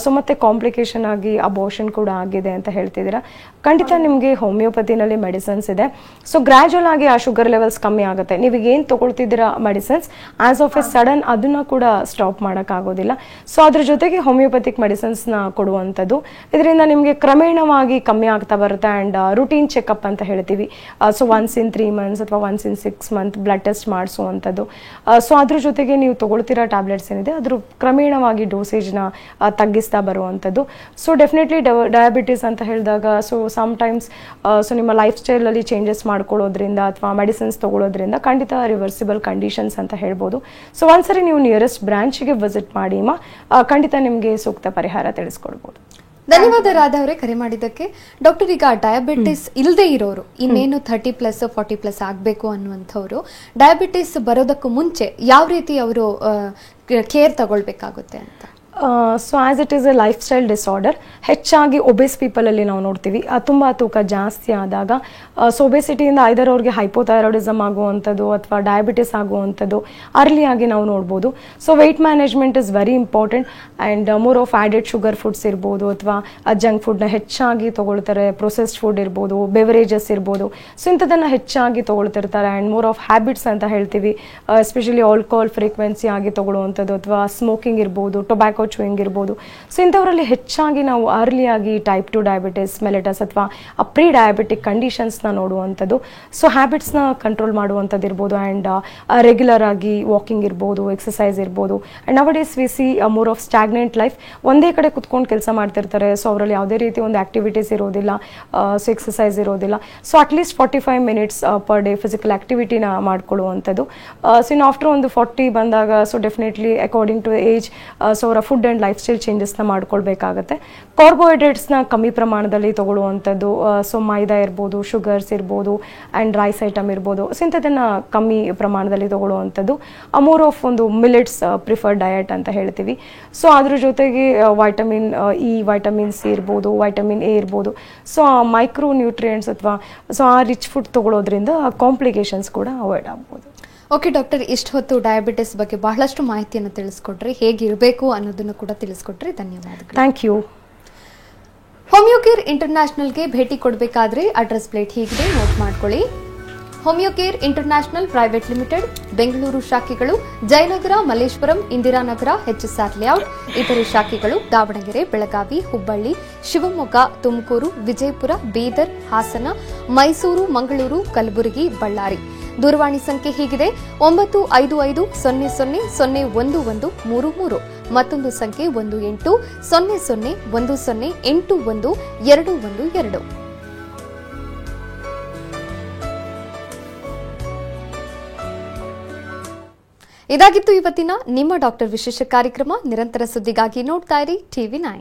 B: ಸೊ ಮತ್ತೆ ಕಾಂಪ್ಲಿಕೇಶನ್ ಆಗಿ ಅಬೋರ್ಷನ್ ಕೂಡ ಆಗಿದೆ ಅಂತ ಹೇಳ್ತಿದ್ದೀರಾ. ಖಂಡಿತ ನಿಮಗೆ ಹೋಮಿಯೋಪತಿನಲ್ಲಿ ಮೆಡಿಸಿನ್ಸ್ ಇದೆ. ಸೊ ಗ್ರ್ಯಾಜುವಲ್ ಆಗಿ ಆ ಶುಗರ್ ಲೆವೆಲ್ಸ್ ಕಮ್ಮಿ ಆಗುತ್ತೆ. ನೀವು ಏನು ತೊಗೊಳ್ತಿದ್ದೀರಾ medicines, as of a sudden ಅದನ್ನ ಕೂಡ ಸ್ಟಾಪ್ ಮಾಡೋಕ್ಕಾಗೋದಿಲ್ಲ. ಸೊ ಅದ್ರ ಜೊತೆಗೆ ಹೋಮಿಯೋಪತಿಕ್ ಮೆಡಿಸಿನ್ಸ್ನ ಕೊಡುವಂಥದ್ದು. ಇದರಿಂದ ನಿಮಗೆ ಕ್ರಮೇಣವಾಗಿ ಕಮ್ಮಿ ಆಗ್ತಾ ಬರುತ್ತೆ. ಆ್ಯಂಡ್ ರುಟೀನ್ ಚೆಕಪ್ ಅಂತ ಹೇಳ್ತೀವಿ. ಸೊ ಒನ್ಸ್ ಇನ್ 3 months ಅಥವಾ once in 6 months blood test ಮಾಡಿಸುವಂಥದ್ದು. ಸೊ ಅದ್ರ ಜೊತೆಗೆ ನೀವು ತೊಗೊಳ್ತಿರೋ ಟ್ಯಾಬ್ಲೆಟ್ಸ್ ಏನಿದೆ ಅದ್ರ ಕ್ರಮೇಣವಾಗಿ ಡೋಸೇಜ್ನ ತಗ್ಗಿಸ್ತಾ ಬರುವಂಥದ್ದು. ಸೊ ಡೆಫಿನೆಟ್ಲಿ ಡಯಾಬಿಟಿಸ್ ಅಂತ ಹೇಳಿದಾಗ ಸೊ ಸಮ್ಟೈಮ್ಸ್ ಸೊ ನಿಮ್ಮ ಲೈಫ್ ಸ್ಟೈಲಲ್ಲಿ ಚೇಂಜಸ್ ಮಾಡ್ಕೊಳ್ಳೋದ್ರಿಂದ ಅಥವಾ ಮೆಡಿಸಿನ್ಸ್ ತೊಗೊಳೋದ್ರಿಂದ ಖಂಡಿತ ರಿವರ್ಸಿಬಲ್ ಕಂಡೀಷನ್ಸ್ ಅಂತ ಹೇಳ್ಬೋದು. ಸೊ ಒಂದ್ಸರಿ ನೀವು ನಿಯರೆಸ್ಟ್ ಬ್ರಾಂಚ್ಗೆ ವಿಸಿಟ್ ಮಾಡಿ ಖಂಡಿತ ನಿಮಗೆ ಸೂಕ್ತ ಪರಿಹಾರ ತಿಳಿಸ್ಕೊಡ್ಬೋದು.
A: ಧನ್ಯವಾದ ರಾಧಾ ಅವರೇ ಕರೆ ಮಾಡಿದ್ದಕ್ಕೆ. ಡಾಕ್ಟರ್, ಈಗ ಡಯಾಬಿಟಿಸ್ ಇಲ್ಲದೆ ಇರೋರು, ಇನ್ನೇನು 30+ 40+ ಆಗಬೇಕು ಅನ್ನುವಂಥವ್ರು, ಡಯಾಬಿಟಿಸ್ ಬರೋದಕ್ಕೂ ಮುಂಚೆ ಯಾವ ರೀತಿ ಅವರು ಕೇರ್ ತಗೊಳ್ಬೇಕಾಗುತ್ತೆ ಅಂತ?
B: So as it is A life style disorder. ಹೆಚ್ಚಾಗಿ ಒಬೇಸ್ ಪೀಪಲಲ್ಲಿ ನಾವು ನೋಡ್ತೀವಿ, ತುಂಬ ತೂಕ ಜಾಸ್ತಿ ಆದಾಗ ಸೊ ಒಬೇಸಿಟಿಯಿಂದ ಐದರ್ ಅವ್ರಿಗೆ ಹೈಪೋಥೈರಾಯ್ಡಿಸಮ್ ಆಗುವಂಥದ್ದು ಅಥವಾ ಡಯಾಬಿಟಿಸ್ ಆಗುವಂಥದ್ದು ಅರ್ಲಿಯಾಗಿ ನಾವು ನೋಡ್ಬೋದು. So weight management is very important. And more of added sugar foods ಇರ್ಬೋದು ಅಥವಾ ಜಂಕ್ ಫುಡ್ನ ಹೆಚ್ಚಾಗಿ ತೊಗೊಳ್ತಾರೆ, ಪ್ರೊಸೆಸ್ಡ್ ಫುಡ್ ಇರ್ಬೋದು, ಬೆವರೇಜಸ್ ಇರ್ಬೋದು. ಸೊ ಇಂಥದ್ದನ್ನು ಹೆಚ್ಚಾಗಿ ತೊಗೊಳ್ತಿರ್ತಾರೆ. ಆ್ಯಂಡ್ ಮೋರ್ ಆಫ್ ಹ್ಯಾಬಿಟ್ಸ್ ಅಂತ ಹೇಳ್ತೀವಿ, ಎಸ್ಪೆಷಲಿ ಆಲ್ಕೋಹಾಲ್ ಫ್ರೀಕ್ವೆನ್ಸಿ ಆಗಿ ತೊಗೊಳ್ಳುವಂಥದ್ದು ಅಥವಾ ಸ್ಮೋಕಿಂಗ್ ಇರ್ಬೋದು, ಟೊಬ್ಯಾಕೊ ಚೂಯಿಂಗ್ ಇರ್ಬೋದು. ಸೊ ಇಂಥವರಲ್ಲಿ ಹೆಚ್ಚಾಗಿ ನಾವು ಅರ್ಲಿಯಾಗಿ ಟೈಪ್ 2 ಡಯಾಬಿಟಿಸ್ ಮೆಲಿಟಸ್ ಅಥವಾ ಪ್ರೀ ಡಯಾಬಿಟಿಕ್ ಕಂಡೀಷನ್ಸ್ನ ನೋಡುವಂಥದ್ದು. ಸೊ ಹ್ಯಾಬಿಟ್ಸ್ನ ಕಂಟ್ರೋಲ್ ಮಾಡುವಂಥದ್ದು ಇರ್ಬೋದು. ಆ್ಯಂಡ್ ರೆಗ್ಯುಲರ್ ಆಗಿ ವಾಕಿಂಗ್ ಇರ್ಬೋದು, ಎಕ್ಸಸೈಸ್ ಇರ್ಬೋದು. And nowadays we see more of stagnant life. ಒಂದೇ ಕಡೆ ಕುತ್ಕೊಂಡು ಕೆಲಸ ಮಾಡ್ತಿರ್ತಾರೆ. ಸೊ ಅವರಲ್ಲಿ ಯಾವುದೇ ರೀತಿ ಒಂದು ಆಕ್ಟಿವಿಟೀಸ್ ಇರೋದಿಲ್ಲ, ಸೊ ಎಕ್ಸಸೈಸ್ ಇರೋದಿಲ್ಲ. So at least 45 minutes per day physical ಆಕ್ಟಿವಿಟಿನ ಮಾಡ್ಕೊಳ್ಳುವಂಥದ್ದು. ಸೊ ಇನ್ನು ಆಫ್ಟರ್ ಒಂದು 40 ಬಂದಾಗ so definitely according to age so ಅವರ ಫುಡ್ ಆ್ಯಂಡ್ ಲೈಫ್ ಸ್ಟೈಲ್ ಚೇಂಜಸ್ನ ಮಾಡ್ಕೊಳ್ಬೇಕಾಗತ್ತೆ. ಕಾರ್ಬೋಹೈಡ್ರೇಟ್ಸ್ನ ಕಮ್ಮಿ ಪ್ರಮಾಣದಲ್ಲಿ ತೊಗೊಳ್ಳುವಂಥದ್ದು. ಸೊ ಮೈದಾ ಇರ್ಬೋದು, ಶುಗರ್ಸ್ ಇರ್ಬೋದು, ಆ್ಯಂಡ್ ರೈಸ್ ಐಟಮ್ ಇರ್ಬೋದು. ಸೊ ಇಂಥದ್ದನ್ನು ಕಮ್ಮಿ ಪ್ರಮಾಣದಲ್ಲಿ ತೊಗೊಳ್ಳುವಂಥದ್ದು. ಮೋರ್ ಆಫ್ ಒಂದು ಮಿಲೆಟ್ಸ್ ಪ್ರಿಫರ್ಡ್ ಡಯಟ್ ಅಂತ ಹೇಳ್ತೀವಿ. ಸೊ ಅದ್ರ ಜೊತೆಗೆ ವೈಟಮಿನ್ ಇ, ವೈಟಮಿನ್ ಸಿ ಇರ್ಬೋದು, ವೈಟಮಿನ್ ಎ ಇರ್ಬೋದು. ಸೊ ಆ ಮೈಕ್ರೋ ನ್ಯೂಟ್ರಿಯೆಂಟ್ಸ್ ಅಥವಾ ಸೊ ಆ ರಿಚ್ ಫುಡ್ ತೊಗೊಳೋದ್ರಿಂದ ಕಾಂಪ್ಲಿಕೇಶನ್ಸ್ ಕೂಡ ಅವಾಯ್ಡ್ ಆಗ್ಬೋದು.
A: ಓಕೆ ಡಾಕ್ಟರ್, ಇಷ್ಟು ಹೊತ್ತು ಡಯಾಬಿಟಿಸ್ ಬಗ್ಗೆ ಬಹಳಷ್ಟು ಮಾಹಿತಿಯನ್ನು ತಿಳಿಸ್ಕೊಟ್ರಿ, ಹೇಗಿರಬೇಕು ಅನ್ನೋದನ್ನು ಕೂಡ ತಿಳಿಸ್ಕೊಟ್ರಿ. ಧನ್ಯವಾದಗಳು.
B: Thank you.
A: ಹೋಮಿಯೋಕೇರ್ ಇಂಟರ್ನ್ಯಾಷನಲ್ಗೆ ಭೇಟಿ ಕೊಡಬೇಕಾದ್ರೆ ಅಡ್ರೆಸ್ ಪ್ಲೇಟ್ ಹೀಗಿದೆ, ನೋಟ್ ಮಾಡ್ಕೊಳ್ಳಿ. Homeocare international private limited, Bengaluru ಶಾಖೆಗಳು ಜಯನಗರ, ಮಲ್ಲೇಶ್ವರಂ, ಇಂದಿರಾನಗರ, HSR ಲೇಔಟ್. ಇತರೆ ಶಾಖೆಗಳು ದಾವಣಗೆರೆ, ಬೆಳಗಾವಿ, ಹುಬ್ಬಳ್ಳಿ, ಶಿವಮೊಗ್ಗ, ತುಮಕೂರು, ವಿಜಯಪುರ, ಬೀದರ್, ಹಾಸನ, ಮೈಸೂರು, ಮಂಗಳೂರು, ಕಲಬುರಗಿ, ಬಳ್ಳಾರಿ. ದೂರವಾಣಿ ಸಂಖ್ಯೆ ಹೀಗಿದೆ 955000011133. ಮತ್ತೊಂದು ಸಂಖ್ಯೆ 180010081212. ಇದಾಗಿತ್ತು ಇವತ್ತಿನ ನಿಮ್ಮ ಡಾಕ್ಟರ್ ವಿಶೇಷ ಕಾರ್ಯಕ್ರಮ. ನಿರಂತರ ಸುದ್ದಿಗಾಗಿ ನೋಡ್ತಾ ಇರಿ TV9.